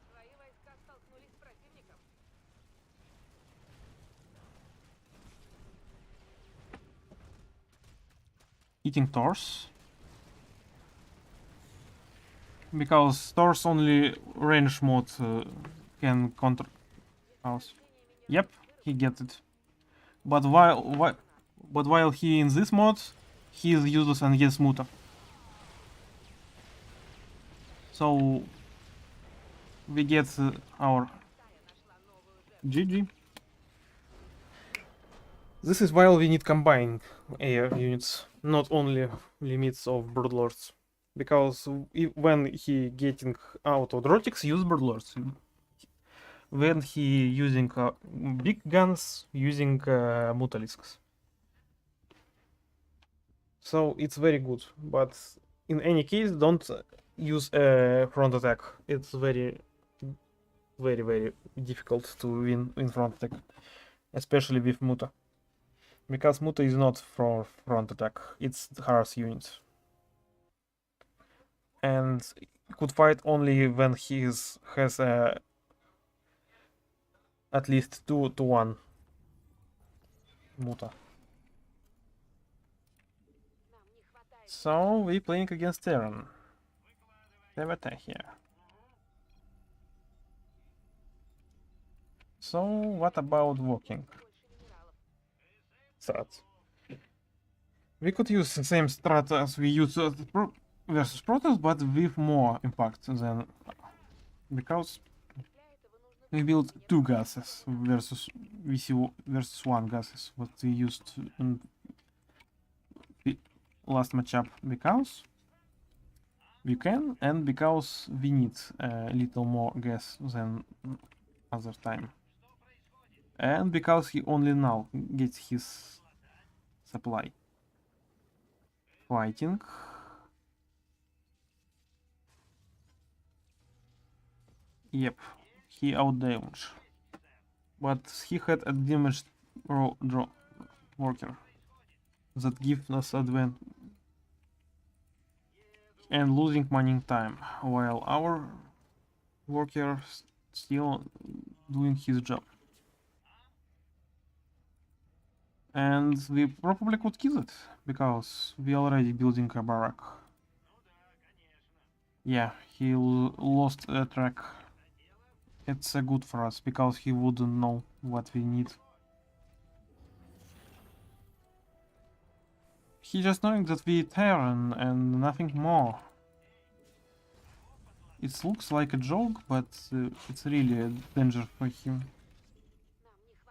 Eating Thors. Because Thors only range mode can counter us. Yep, he gets it. But while he in this mode, he is useless and gets muta. So we get our GG. This is while we need combining air units, not only limits of broodlords. Because when he getting out of rotics, use broodlords. When he using big guns, using mutalisks. So it's very good, but in any case, don't use a front attack. It's very difficult to win in front attack, especially with muta. Because muta is not for front attack, it's harass units. And could fight only when he has at least 2-1 muta. So we playing against Terran. TVT here. So what about walking? Strat. We could use the same strat as we used versus Protoss, but with more impact than, because we built 2 gases versus VC versus 1 gases what we used in the last matchup, because we can and because we need a little more gas than other time, and because he only now gets his supply. Fighting. Yep, he outdamaged, but he had a damaged worker that gives us advantage and losing mining time, while our worker still doing his job. And we probably could kill it, because we already building a barrack. Yeah, he lost a track. It's good for us, because he wouldn't know what we need. He just knowing that we Terran and nothing more. It looks like a joke, but it's really a danger for him.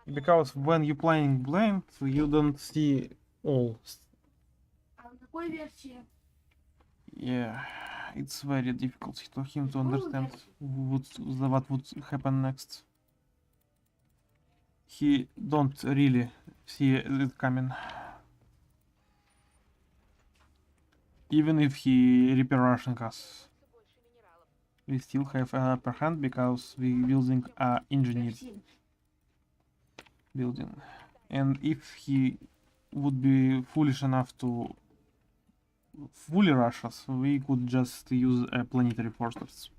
Because when you playing blind, you don't see all. А на какой версии? Yeah, it's very difficult for him to understand what would happen next. He don't really see it coming. Even if he repair rushing us, we still have an upper hand because we building a engineered Версии. building. And if he would be foolish enough to fully rush us, we could just use planetary forces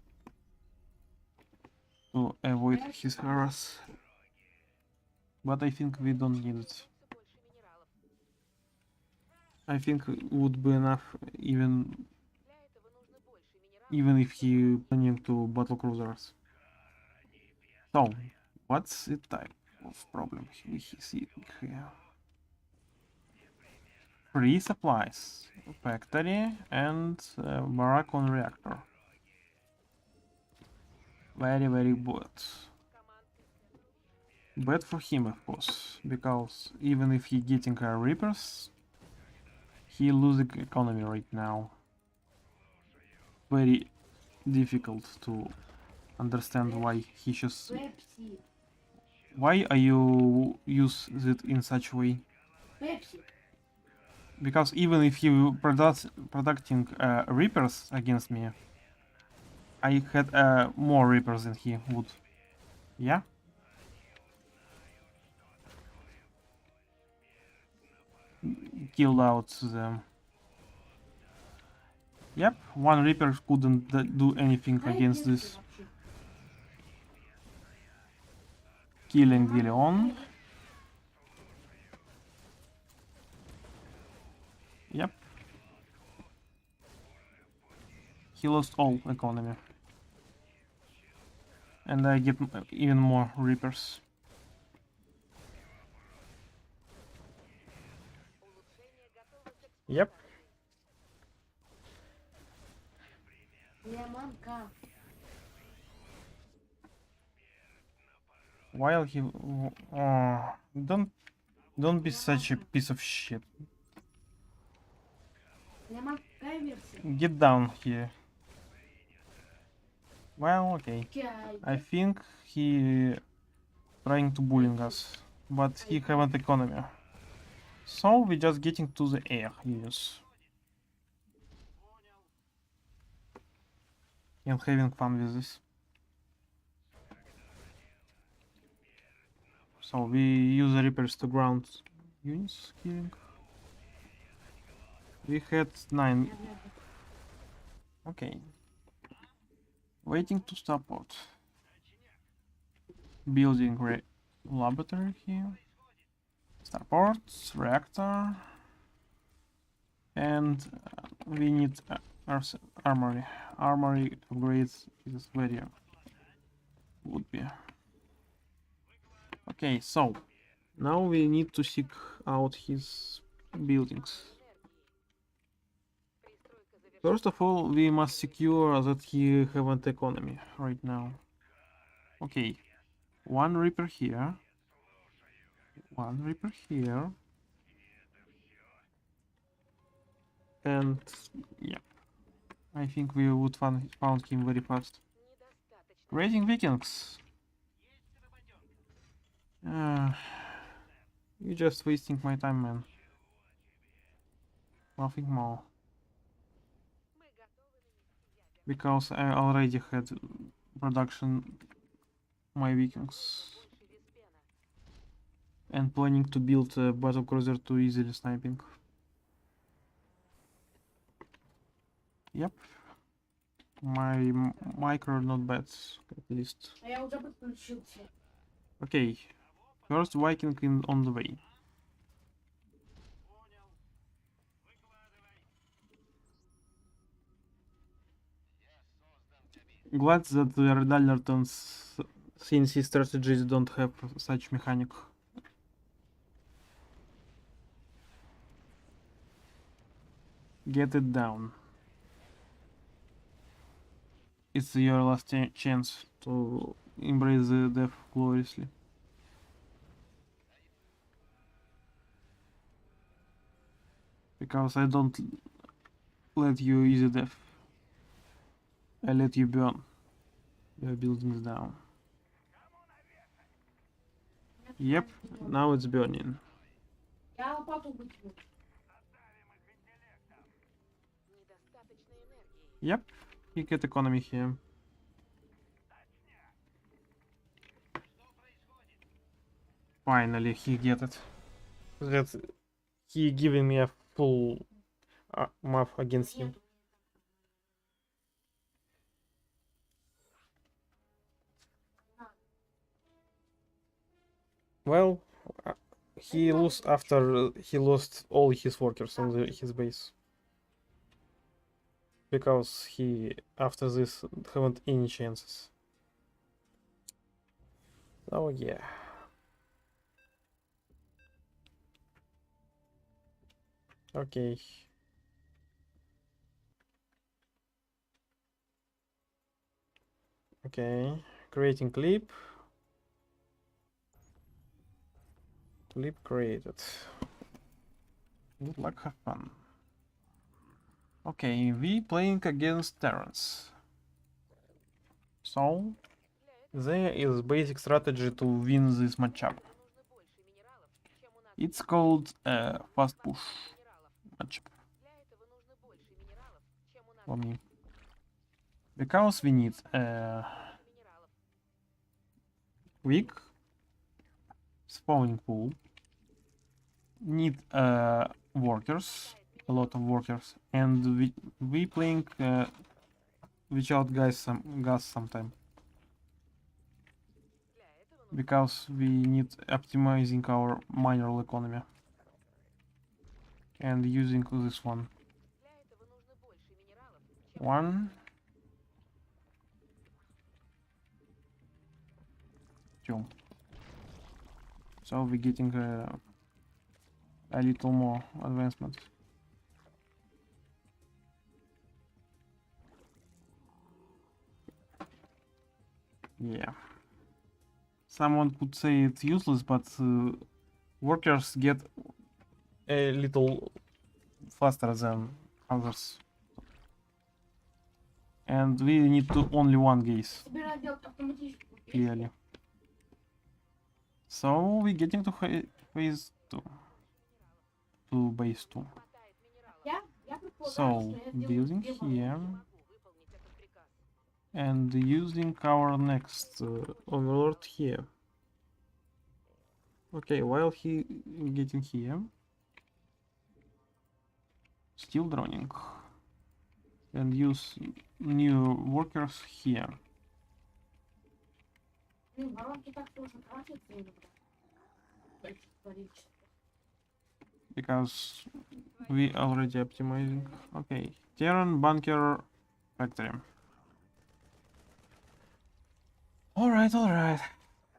to avoid his harass. But I think we don't need it. I think it would be enough even if he planning to battle cruisers. So, what's the type of problem we see here? Free supplies, factory, and barrack on reactor. Very, very bad. Bad for him, of course, because even if he getting reapers, he losing economy right now. Very difficult to understand why he just. Пепси. Why are you use it in such way? Пепси. Because even if he producing reapers against me, I had more reapers than he would. Yeah. Killed out them. Yep, one reaper couldn't do anything against this. Killing Leon. Yep. He lost all economy. And I get even more reapers. Yep. Лемонка. While he... Oh, don't be such a piece of shit. Лемонка версия. Get down here. Well, okay. Чай. I think he trying to bullying us, but he haven't economy. So we just getting to the air, yes. And having fun with this. So we use the Reapers to ground units, killing. We had 9. Okay. Waiting to support. Building laboratory here. Starports, reactor. And we need armory. Armory upgrades is very would be. Okay, so now we need to seek out his buildings. First of all, we must secure that he haven't economy right now. Okay, one Reaper here. One Reaper here. And yeah, I think we would found him very fast. Raising Vikings. You're just wasting my time, man. Nothing more. Because I already had production my Vikings. And planning to build a battle cruiser to easily sniping. Yep. My micro not bad, at least. А я уже подключился. Okay. First Viking on the way. Glad that the Red Alerton's CNC strategies don't have such mechanic. Get it down. It's your last chance to embrace the death gloriously. Because I don't let you easy death. I let you burn your buildings down. Yep, now it's burning. Я лопату выкину. Yep, he get economy here. Finally, he get it. That he giving me a full map against him. Well, he lost after he lost all his workers on his base. Because he, after this, haven't any chances. Oh yeah. Okay. Okay. Creating clip. Clip created. Good luck, have fun. Okay, we playing against Terrans. So, there is basic strategy to win this matchup. It's called a fast push matchup for me. Because we need a quick spawning pool, need workers, a lot of workers, and we playing without gas sometime. Because we need optimizing our mineral economy and using this one. Two. So we're getting a little more advancement. Yeah. Someone could say it's useless, but workers get a little faster than others. And we need to only one gaze. Clearly. So we're getting to phase 2. To base 2. So, building here. And using our next overlord here. Okay, while he getting here, still droning, and use new workers here. Because we already optimizing. Okay, Terran bunker factory. Alright.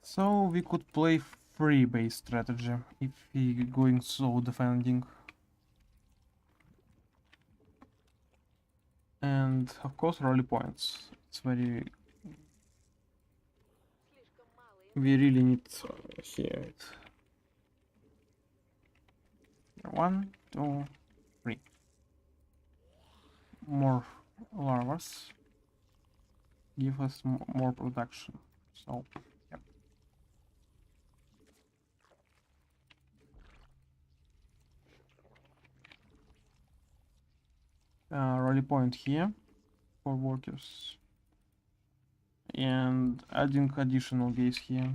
So we could play free base strategy if we going so defending. And of course rally points. It's very... We really need here it. 1, 2, 3. More larvas give us more production. So, yep. Rally point here for workers. And adding additional gaze here.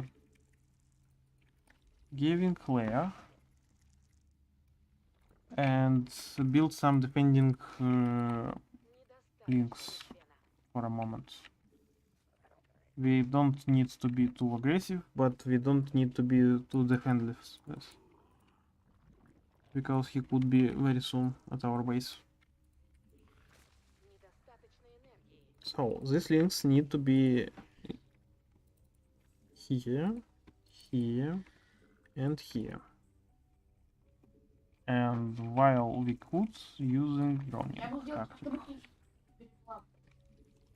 Giving layer. And build some defending links for a moment. We don't need to be too aggressive, but we don't need to be too defenseless. Because he could be very soon at our base. So these links need to be here, here, and here. And while we could using droning tactic.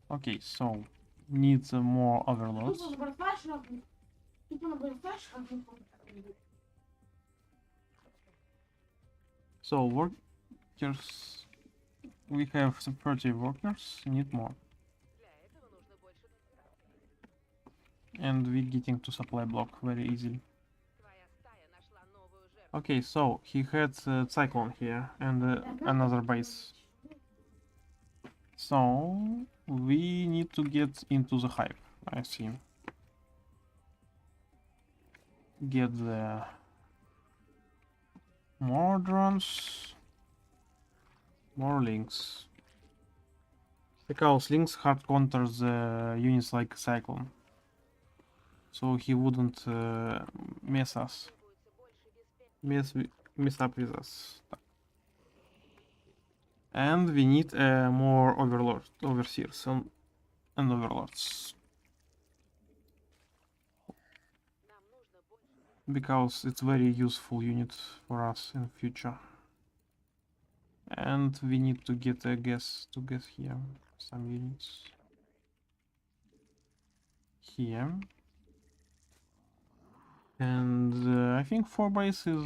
Okay, so needs more overloads. So workers, we have 30 workers, need more. And we're getting to supply block very easily. Okay, so he had cyclone here and another base. So we need to get into the hive, I see. Get the more drones, more links. Because links hard counters the units like cyclone. So he wouldn't mess up with us. And we need more overseers and overlords. Because it's very useful unit for us in future. And we need to get a guess here some units. Here. And I think 4 base is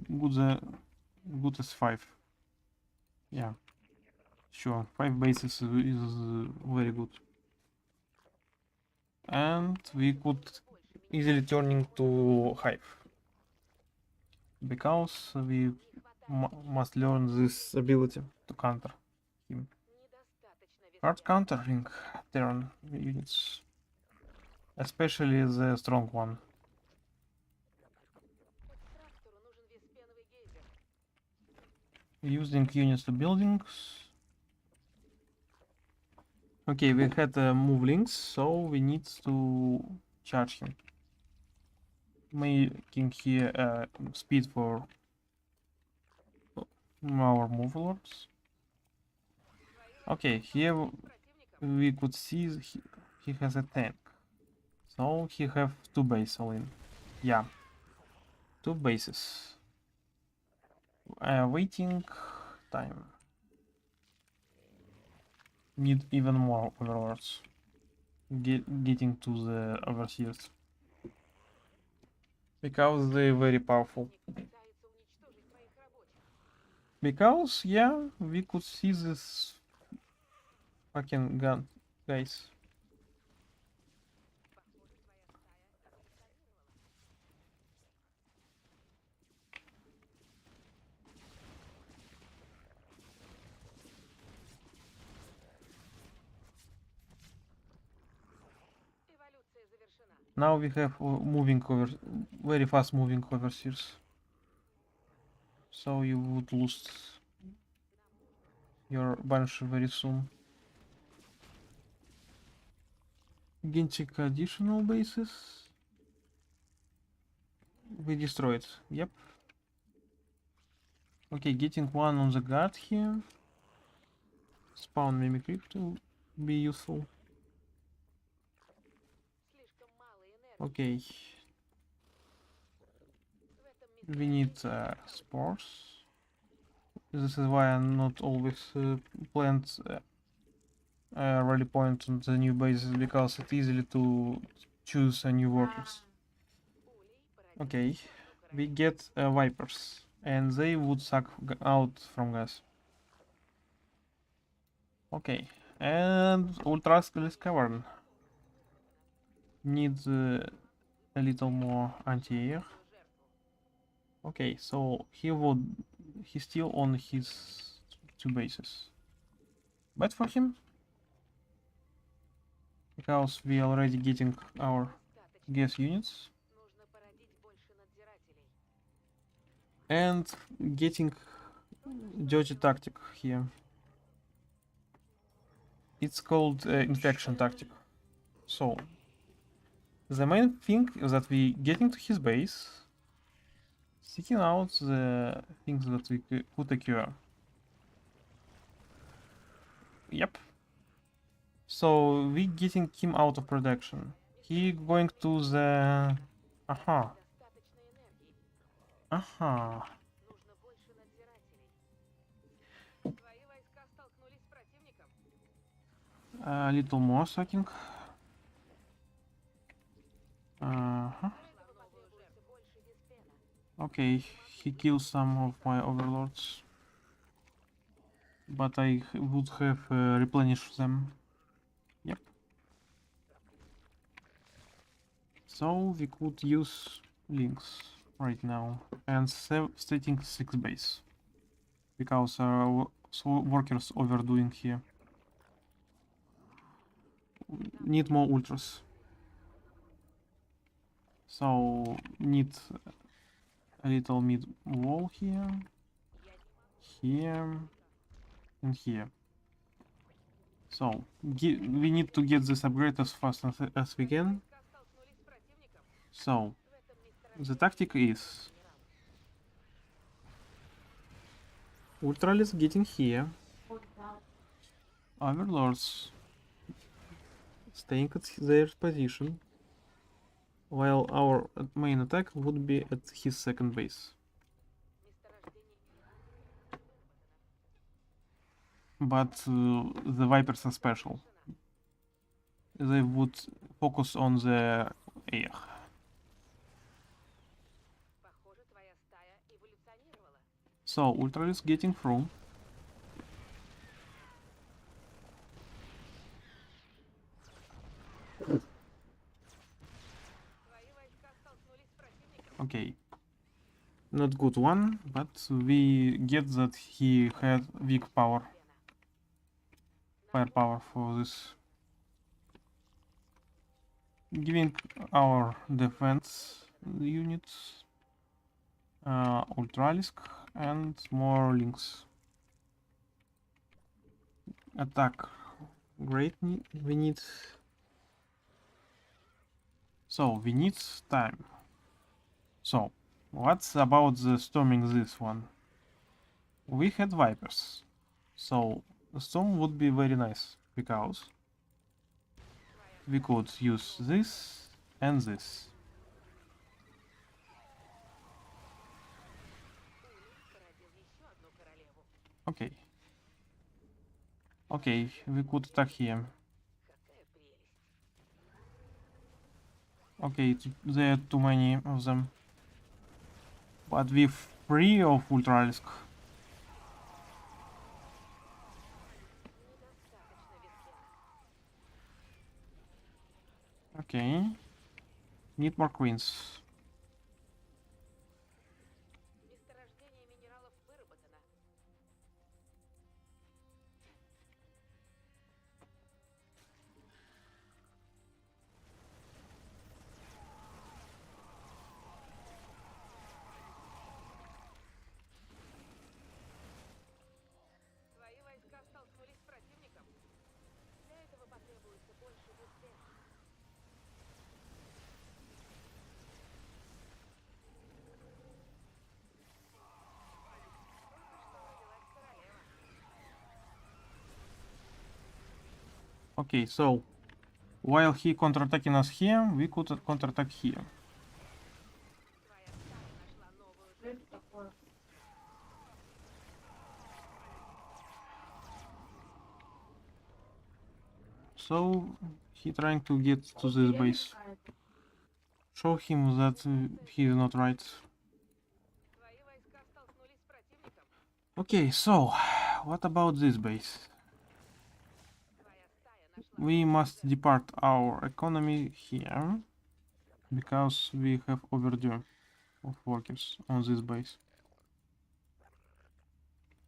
good as 5. Yeah, sure, 5 bases is very good. And we could easily turning to hive. Because we must learn this ability to counter him. Hard countering Terran units. Especially the strong one. Using units to buildings. Okay, we had move links, so we need to charge him. Making here speed for our move lords. Okay, here we could see he has a tank. So he have 2 bases all in. Yeah, 2 bases. Waiting time. Need even more overlords. Getting to the overseers. Because they're very powerful. Because, yeah, we could see this fucking gun, guys. Now we have very fast moving overseers. So you would lose your bunch very soon. Getting additional bases. We destroyed. Yep. Okay, getting one on the guard here. Spawn mimicry to be useful. Okay. We need spores. This is why I'm not always plant rally point on the new bases because it's easily to choose a new workers. Okay, we get vipers, and they would suck out from gas. Okay, and ultra-scalis cavern needs a little more anti-air. Okay, so he's still on his 2 bases. Bad for him, because we already getting our gas units and getting dirty tactic here. It's called infection tactic. So the main thing is that we getting to his base, seeking out the things that we could occur. Yep. So we getting him out of production. He going to the... Aha. Aha. A little more sucking. Uh-huh. Okay, he kills some of my overlords. But I would have replenished them. Yep. So we could use links right now and stating 6 base. Because our workers overdoing here. Need more ultras. So need a little mid wall here, here, and here. So we need to get this upgrade as fast as we can. So the tactic is Ultralis getting here, Overlords staying at their position, while our main attack would be at his second base. But the Vipers are special. They would focus on the air. So Ultralis getting through. Okay. Not good one, but we get that he had weak firepower for this. Giving our defense units Ultralisk and more links. Attack. Great, we need... So, we need time. So, what's about the storming this one? We had Vipers. So, the storm would be very nice, because we could use this and this. Okay. Okay, we could attack here. Okay, there are too many of them. But with 3 of Ultralisk. Okay. Need more queens. Okay, so while he counterattacking us here, we could counterattack here. So he trying to get to this base. Show him that he is not right. Okay, so what about this base? We must depart our economy here because we have overdue of workers on this base.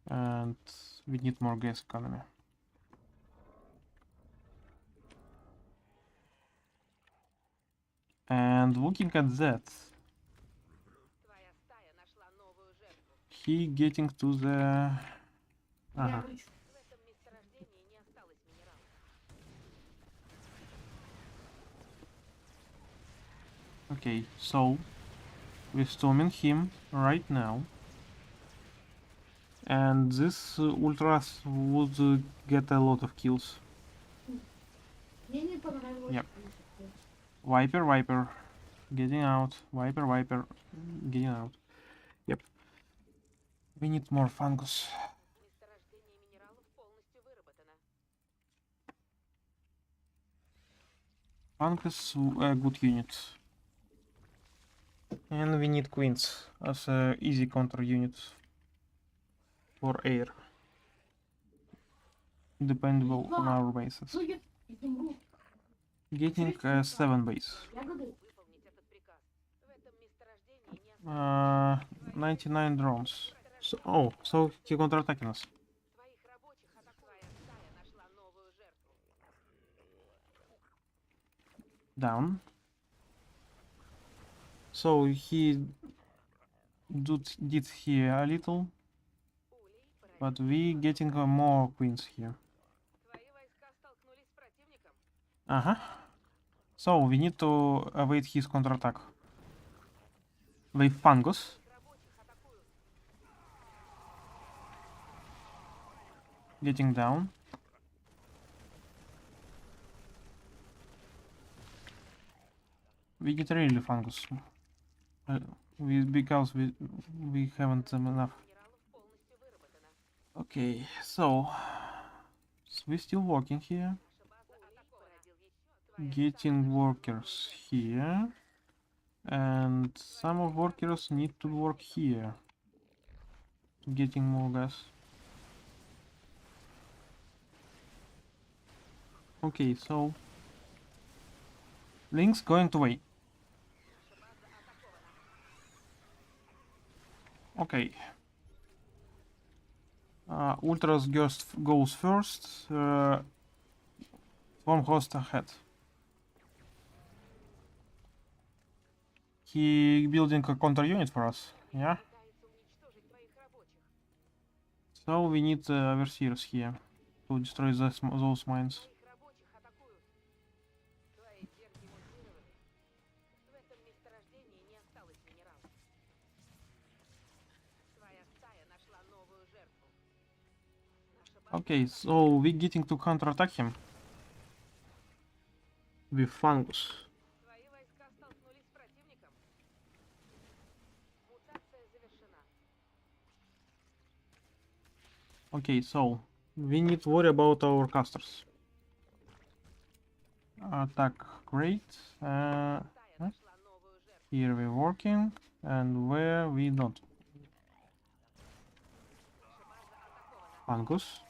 And we need more gas economy. And looking at that, he getting to the... Okay, so we're storming him right now. And this ultras would get a lot of kills. Yep. Viper, getting out. Viper, getting out. Yep. We need more fungus. Fungus, a good unit. And we need queens as a easy counter unit for air. Dependable on our bases. Getting 7 base. 99 drones. So, so he counterattacking us. Down. So he did here a little, but we getting more queens here. So we need to await his counterattack. With fungus. Getting down. We get really fungus. Because we haven't enough. Okay, so we're still working here. Getting workers here. And some of workers need to work here. Getting more gas. Okay, so Link's going to wait. Okay. Ultras goes first. Swarm host ahead. He building a counter unit for us. Yeah. So we need overseers here to destroy those mines. Okay, so we're getting to counterattack him with fungus. Okay, so we need to worry about our casters. Attack, great. Here we're working, and where we don't. Fungus.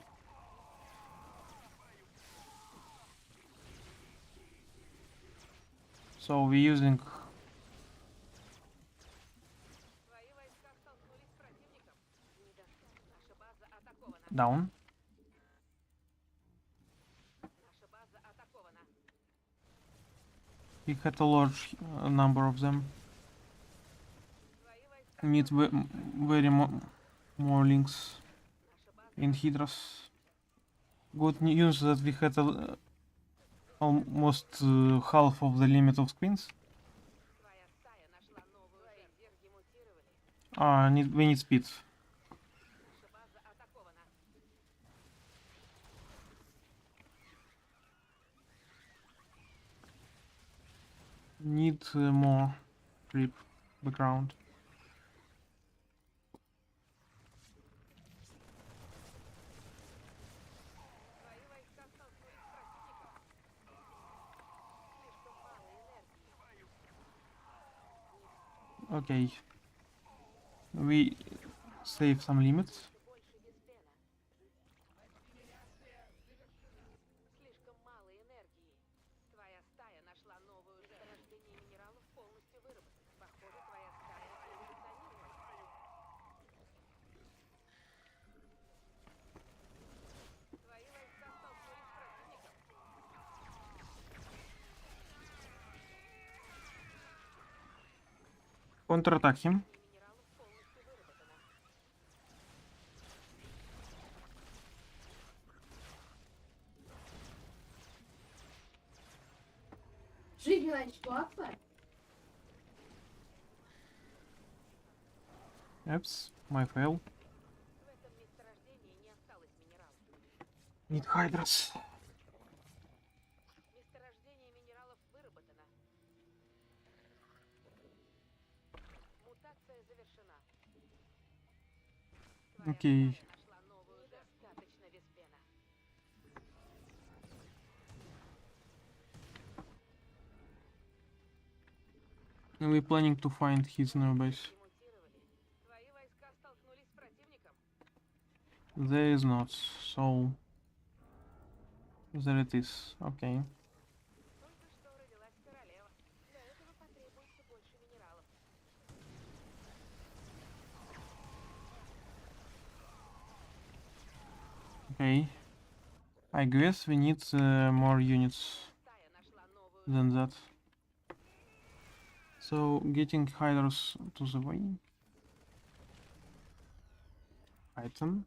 So we're using down. We had a large number of them. Need very more links in Hydras. Good news that we had almost half of the limit of queens. We need speed. Need more creep background. Okay. We save some limits. Слишком мало энергии. Твоя стая нашла новую жертву. Рождение минералов полностью выработано. Похоже, твоя стая эволюционировала. Твои войска столкнулись с противником. Counterattack him. Минералов полностью выработано. Жизненная ситуация. Oops, my fail. В этом месторождении не осталось минералов. Need hydras. Месторождение минералов выработано. Мутация завершена. Твоя Окей. стая нашла новую жертву. Достаточно Веспена. We're planning to find his new base. Мутировали. Твои войска столкнулись с противником. There is not, so there it is. Okay. Только что родилась королева. Для этого потребуется больше минералов. Okay. I guess we need more units Стая нашла новую than that. So getting hydras to the way. Item.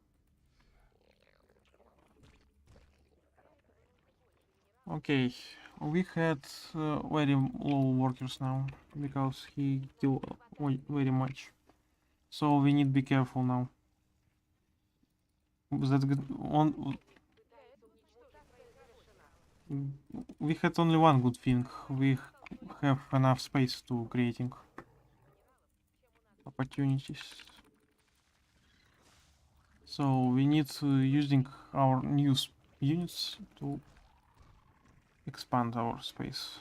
Okay, we had very low workers now because he killed very much. So we need be careful now. That on we had only one good thing. We have enough space to creating opportunities. So we need using our new units to expand our space.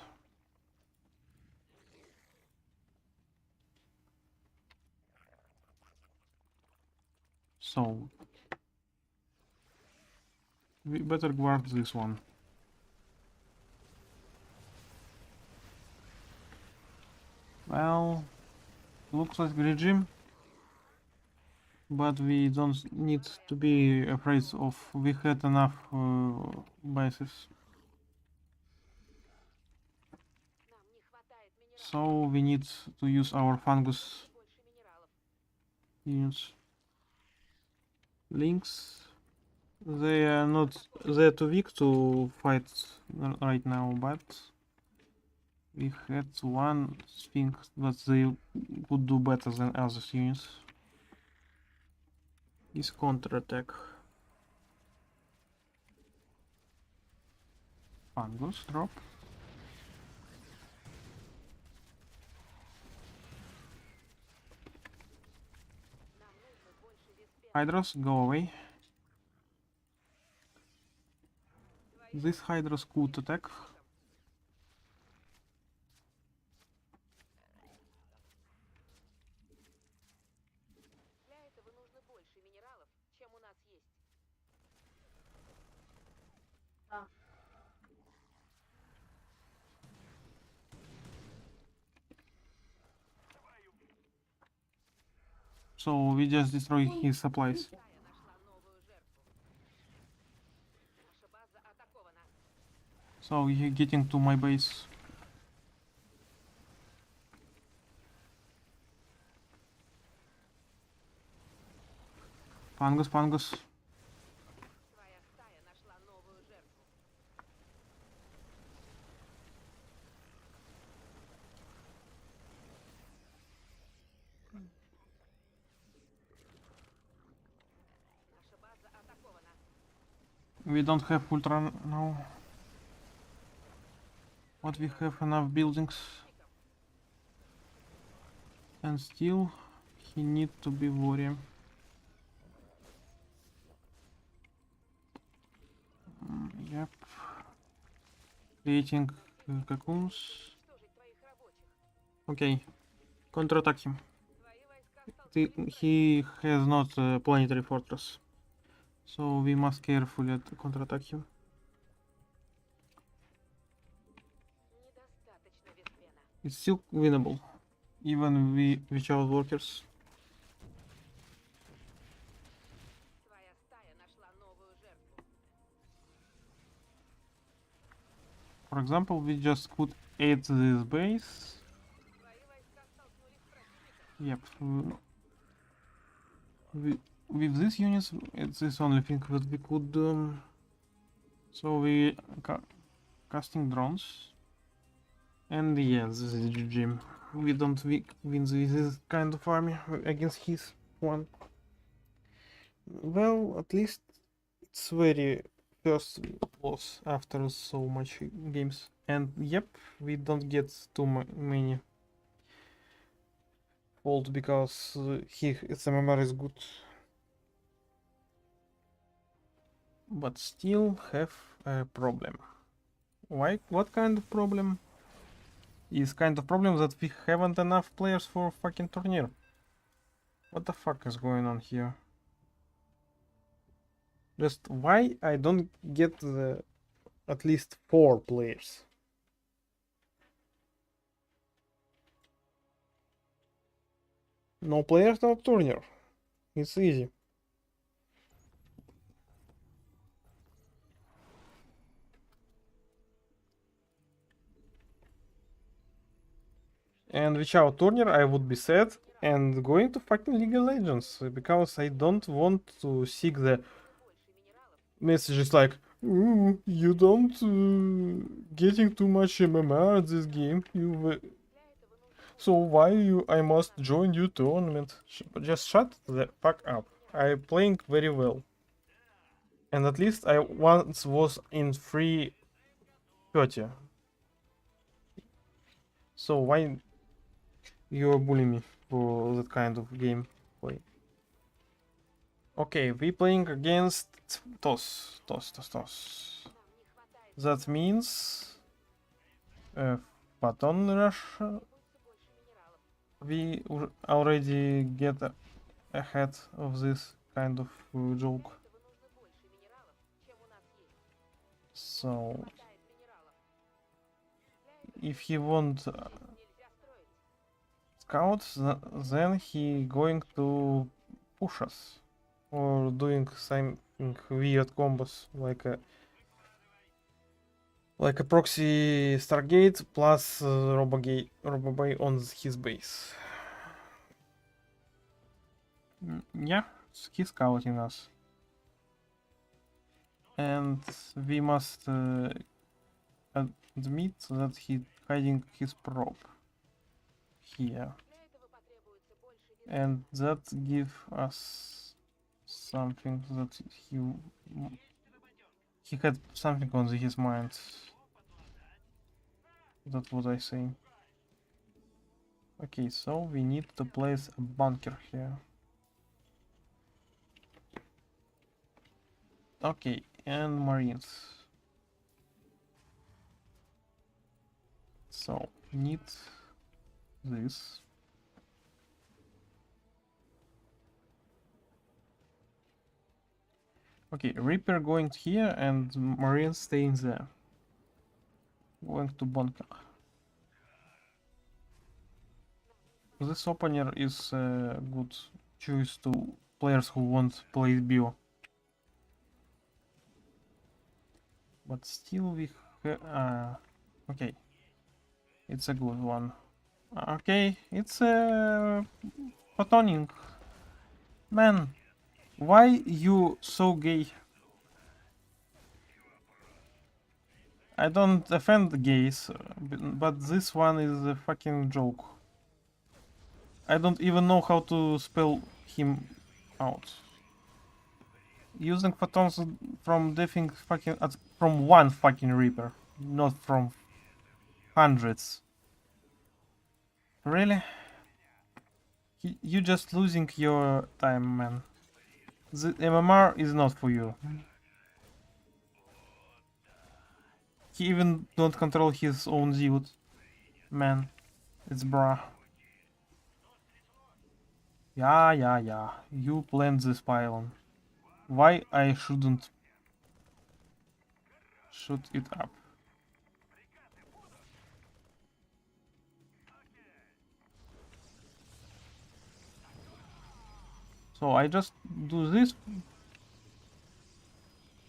So we better guard this one. Well, looks like regime, but we don't need to be afraid of. We had enough bases, Нам не хватает минералов. so we need to use our fungus Больше минералов. units. Links, they are not. They're too weak to fight right now, but we had one thing that they could do better than other units. Is counterattack. Fungus drop. Нам нужно больше Веспена. Hydras, go away. This Hydras could attack. Для этого нужно больше минералов, чем у нас есть. So we just destroy his supplies. Стая нашла новую жертву. Наша база атакована. So he getting to my base. Fungus, fungus. Твоя стая нашла новую жертву. Наша база атакована. We don't have ultra now. But we have enough buildings. And still he need to be worried. Yep. Creating cocoons. Уничтожить твоих рабочих. Okay. Counterattack him. Твои войска столкнулись с He has not a planetary fortress. So we must carefully counterattack him. недостаточно Веспена. It's still winnable. Even without workers. Твоя стая нашла новую жертву. For example, we just could aid this base. Твои войска столкнулись с противником. Yep. With these units, it's the only thing that we could do. So we casting drones. And yeah, this is GG. We don't win this kind of army against his one. Well, at least it's very first loss after so much games. And yep, we don't get too many fault because his MMR is good. But still have a problem. Why? What kind of problem? Is kind of problem that we haven't enough players for fucking turnier. What the fuck is going on here? Just why I don't get the at least 4 players? No players, no turnier. It's easy. And without tournament, I would be sad and going to fucking League of Legends because I don't want to seek the messages like, "Ooh, you don't getting too much MMR this game. So why I must join your tournament? Just shut the fuck up. I'm playing very well, and at least I once was in 330. So why you're bullying me for that kind of gameplay? Okay, we playing against TOS. That means Phaeton rush. We already get ahead of this kind of joke. So if he won't scouts, then he going to push us or doing something weird combos like a proxy Stargate plus Robobay on his base. Yeah, he's scouting us. And we must admit that he's hiding his probe here. And that give us something that he had something on his mind. That's what I say. Okay, so we need to place a bunker here. Okay, and marines. So need this. Okay, Reaper going here and marines staying there. Going to bunker. This opener is a good choice to players who won't play bio. But still we okay. It's a good one. Okay, it's a photoning. Man, why you so gay? I don't offend the gays, but this one is a fucking joke. I don't even know how to spell him out. Using photons from deafing fucking from one fucking Reaper, not from hundreds. Really? You just losing your time, man. The MMR is not for you. He even don't control his own Zeus. Man, it's bra. Yeah. You plant this pylon. Why I shouldn't shoot it up? So I just do this,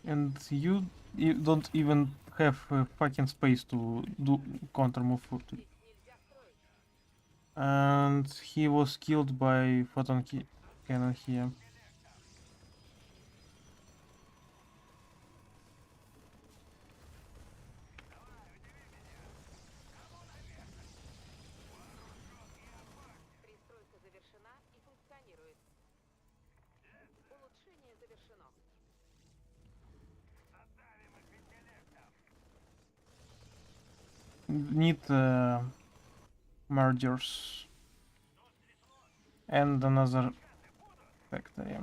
and you don't even have fucking space to do counter move for it. And he was killed by photon cannon here. Пристройка завершена и функционирует. Улучшение завершено. Need mergers and another factory.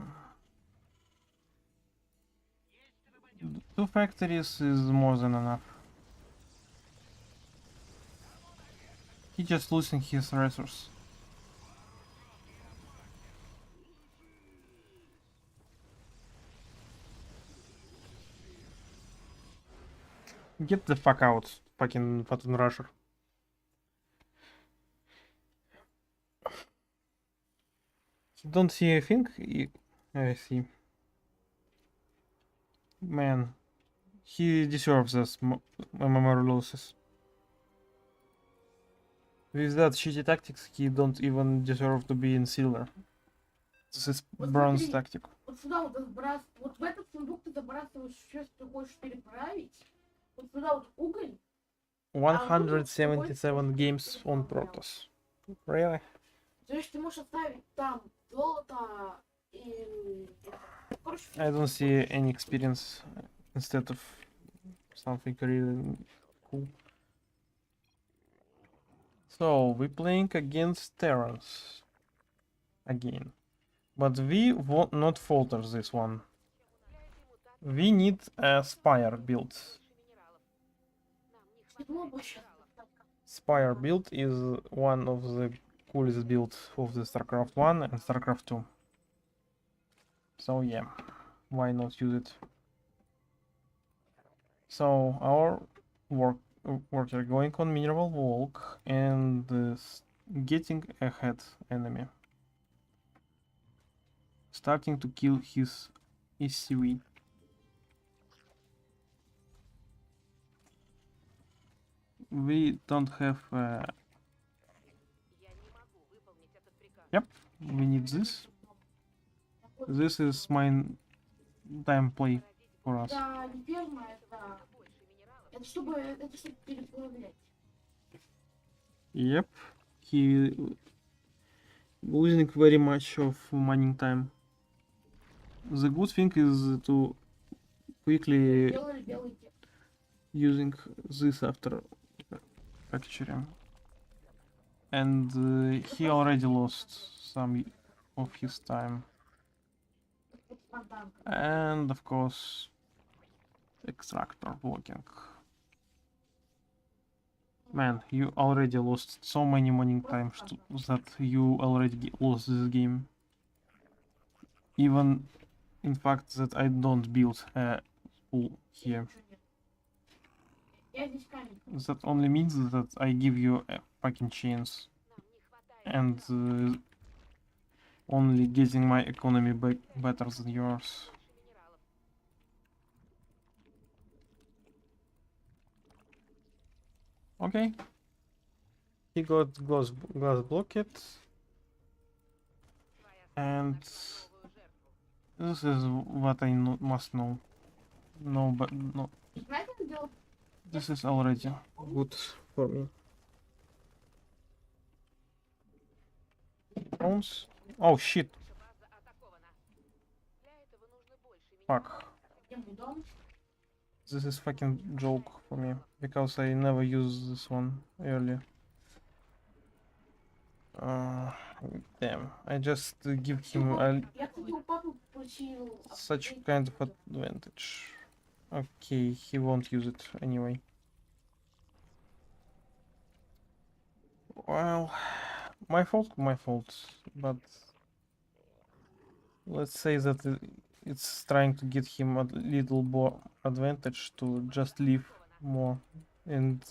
2 factories is more than enough. He just losing his resource. Get the fuck out, fucking button rusher. Don't see a thing? I see. Man, he deserves this MMR losses. With that shitty tactics, he don't even deserve to be in silver. This is Вот bronze смотри. tactic. Вот сюда вот вот в этот сундук ты забрасываешь все, что ты хочешь переправить. Вот сюда вот уголь. 177 games on Protoss. Really? То есть ты можешь оставить там золото и... Короче, I don't see any experience instead of something really cool. So, we're playing against Terrans again. But we won't not falter this one. We need a Spire build. Минералов. Нам не седьмой хватает сейчас. минералов. Spire build is one of the coolest builds of the Starcraft 1 and Starcraft 2. So yeah, why not use it? So our worker going on mineral walk and getting ahead enemy. Starting to kill his ECV. We don't have Я не могу выполнить этот приказ. Yep, we need this. This is my time play for us. Это не ферма, это... Больше минералов. Это чтобы переплавлять. Yep, he losing very much of mining time. The good thing is to quickly Делали белый текст. using this after capturing. And he already lost some of his time. Это спартанка. And of course, extractor blocking. Man, you already lost so many mining time that you already lost this game. Even in fact that I don't build a pool here. Ничего нет. Я здесь камень. That only means that I give you a fucking chance Нам не хватает and only getting my economy better than yours. минералов. Okay. He got glass blocked, and this is what I must know. No, but no, Знаете, что делать? this is already good for me. Bones. Oh shit! База атакована. Для этого нужно больше Fuck. Где мой дом? This is fucking joke for me because I never used this one earlier. Damn! I just give him Я, кстати, у папы получил... such kind of advantage. Okay, he won't use it anyway. Well, my fault, but let's say that it's trying to get him a little more advantage to just live more and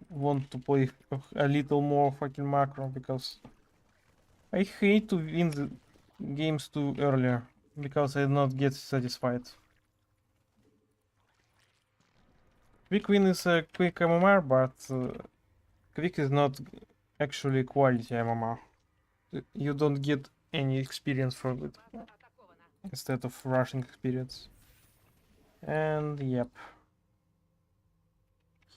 want to play a little more fucking macro, because I hate to win the games too early because I not get satisfied. Quick win is a quick MMR, but quick is not actually quality MMR. You don't get any experience from it instead of rushing experience. And yep,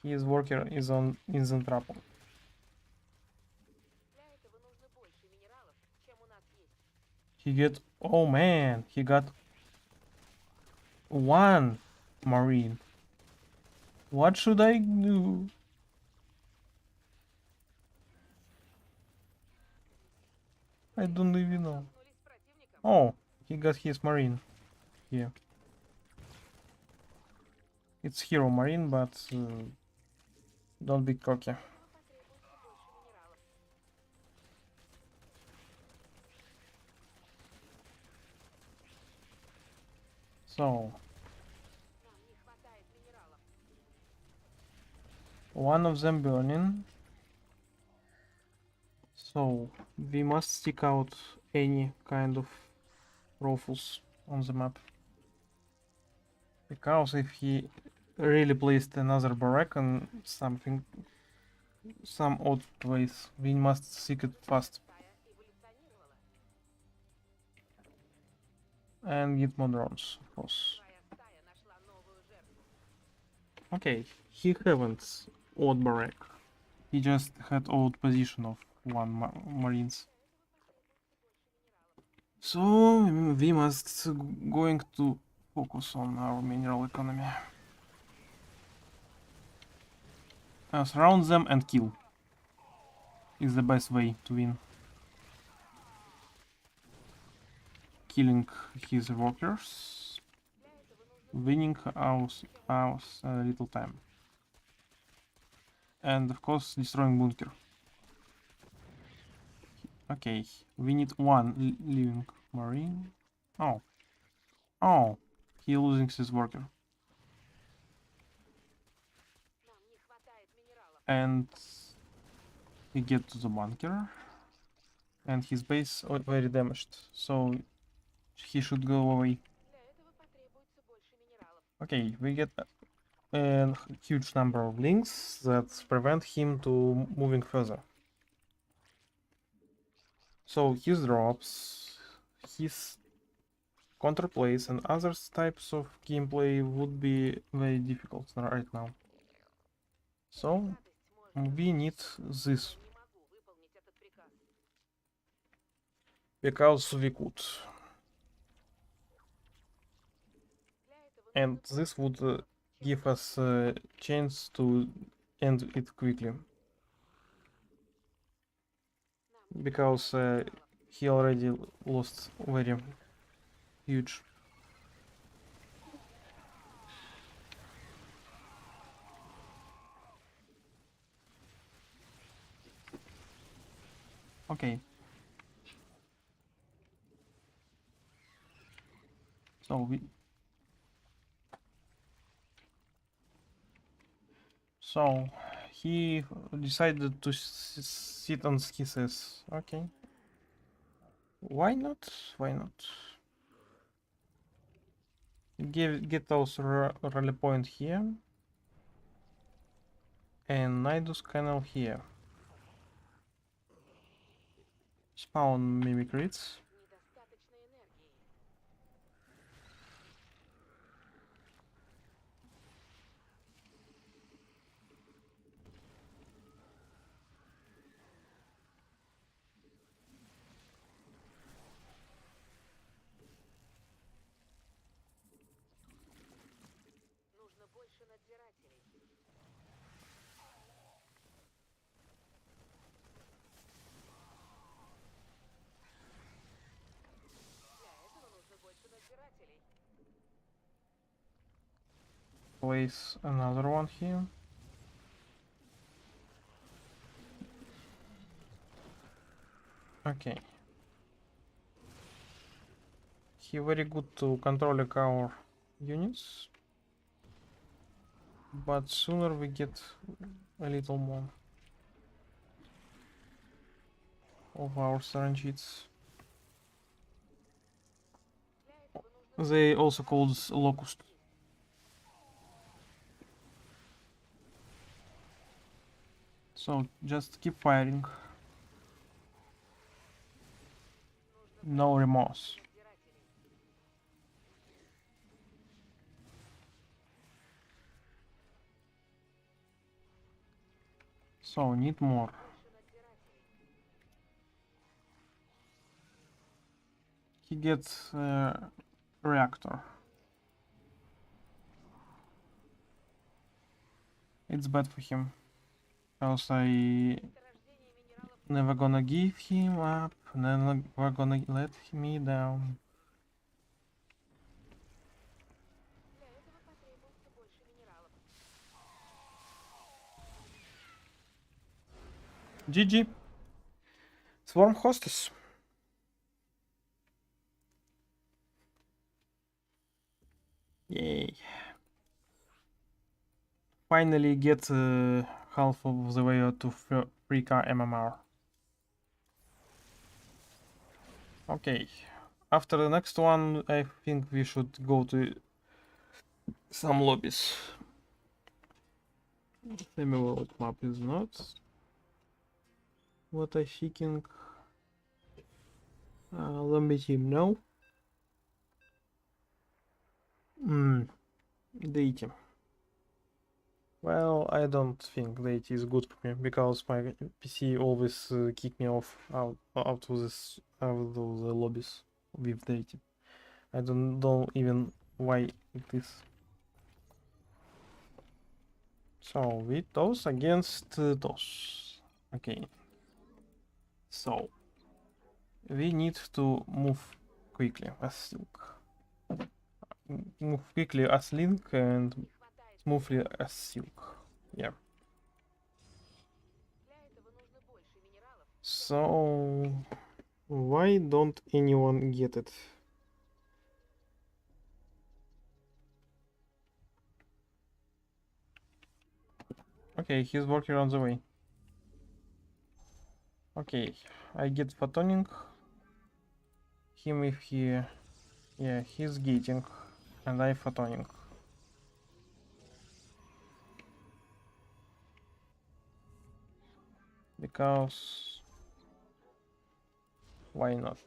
his worker is in trouble. Для этого нужно больше минералов, чем у нас есть. He get, oh man, he got one marine. What should I do? I don't even know. Столкнулись с противником. Oh, he got his marine here. It's hero marine, but don't be cocky. Нам потребуется больше минералов. So, Нам не хватает минералов. one of them burning. So, we must stick out any kind of ruffles on the map. Because if he really placed another barrack on something, some odd place, we must seek it fast Стая эволюционировала. and get more drones, of course. Твоя стая нашла новую жертву. Okay, he haven't odd barrack. He just had odd position of one marines. So we must going to focus on our mineral economy. Surround them and kill is the best way to win. Killing his workers, winning us a little time, and of course destroying bunker. Okay, we need one living marine. Oh, he losing his worker. Нам не хватает минералов. And he get to the bunker, and his base very damaged, so he should go away. Для этого потребуется больше минералов. Okay, we get a huge number of links that prevent him to moving further. So his drops, his counterplays and other types of gameplay would be very difficult right now. So Радость можно. we need this Не могу выполнить этот приказ. because we could, Для этого and this would give us a chance to end it quickly, because he already lost very huge. Okay. So he decided to sit on skisses. Okay. Why not? Why not? Get those rally point here. And Nidus canal here. Spawn mimicries. недостаточно энергии. Нужно больше надзирателей. Для этого нужно больше надзирателей. Place another one here. Okay. He very good to controlling our units, but sooner we get a little more of our strangeets. They also called locust. So just keep firing. No remorse. So need more. He gets a reactor. It's bad for him. Else I never gonna give him up. Never gonna let me down. Для этого потребуется больше минералов. GG. Swarm hostess. Yay. Finally get half of the way to free car MMR. Okay. After the next one, I think we should go to some lobbies. Semi-world map is not what I thinking. Zombie team, no. Deity. Well, I don't think Deity is good for me because my PC always kick me off out of the lobbies with Deity. I don't know even why it is. So with those against those. Okay. So we need to move quickly as Link. Move quickly as Link and Не хватает. smoothly as Silk. Yeah. Для этого нужно больше минералов. So why don't anyone get it? Okay, he's working on the way. Okay, I get photoning him if he... Yeah, he's gating and I photoning. Because... why not?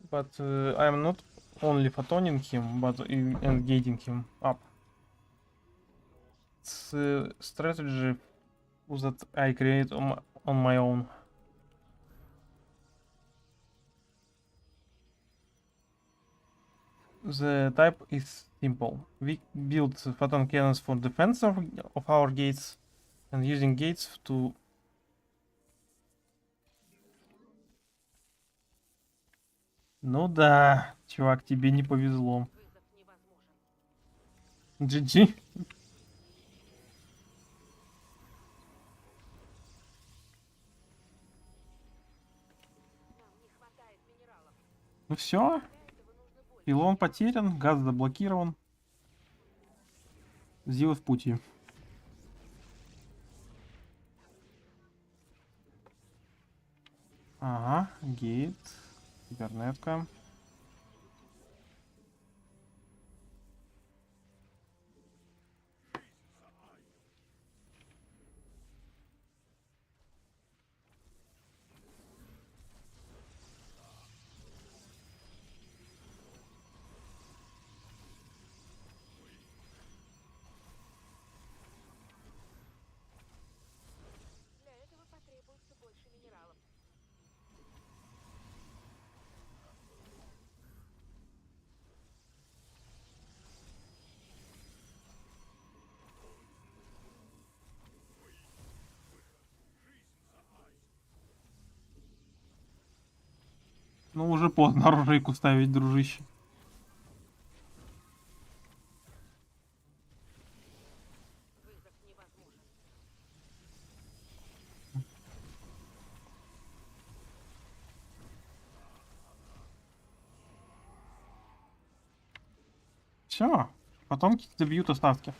But I'm not only photoning him, but and gating him up. It's a strategy that I create on my own. The type is simple. We build photon cannons for defense of our gates and using gates to... Ну да, чувак, тебе не повезло. Вызов невозможен. GG. Нам не хватает минералов. Ну все, Для этого нужно больше. пилон потерян, газ заблокирован. Зил в пути. Ага, гейт, кибернетка. Для этого потребуется больше минералов. Ну уже поздно оружейку ставить, дружище. Вызов невозможен. Все. Потомки добьют остатки.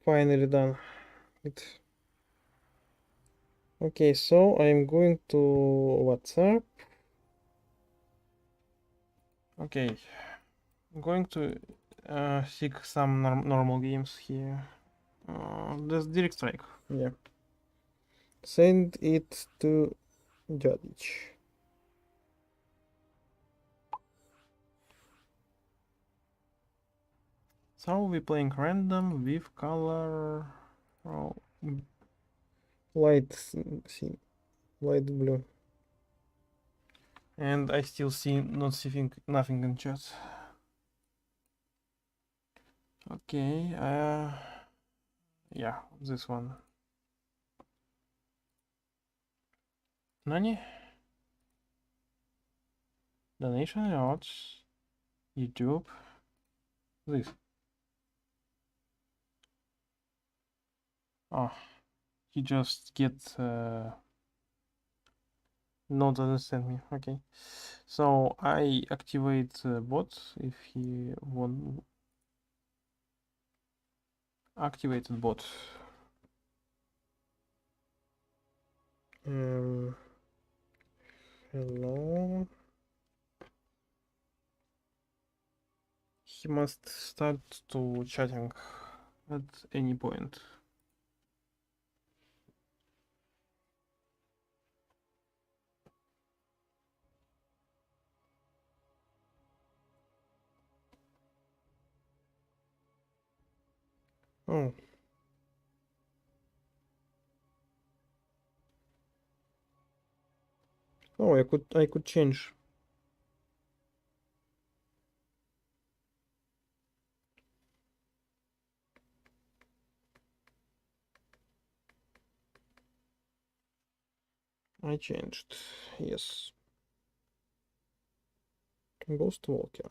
Finally done. Okay, so I'm going to WhatsApp. Okay, I'm going to seek some normal games here. There's Direct Strike. Yeah. Send it to Judge. So we're playing random with color light light blue. And I still not seeing nothing in chat. Okay, yeah, this one. Nani? Donation rewards. YouTube. This. Oh, he just not understand me. Okay, so I activate bot if he won't. Activated bot. Hello. He must start to chatting at any point. Oh. Oh, I could change. I changed. Yes. Ghost Walker.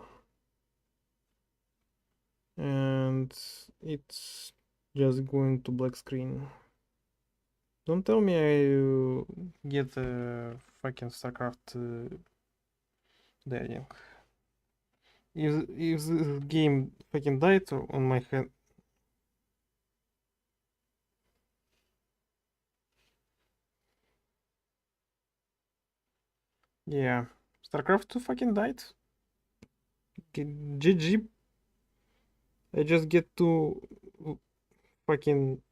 And it's just going to black screen. Don't tell me I get a fucking Starcraft dying. If the game fucking died on my head. Yeah. Starcraft 2 fucking died. GG. I just get to fucking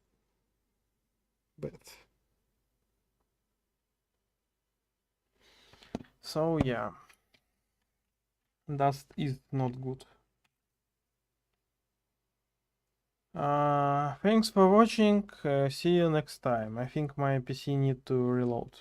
bad. So yeah. That is not good. Thanks for watching. See you next time. I think my PC need to reload.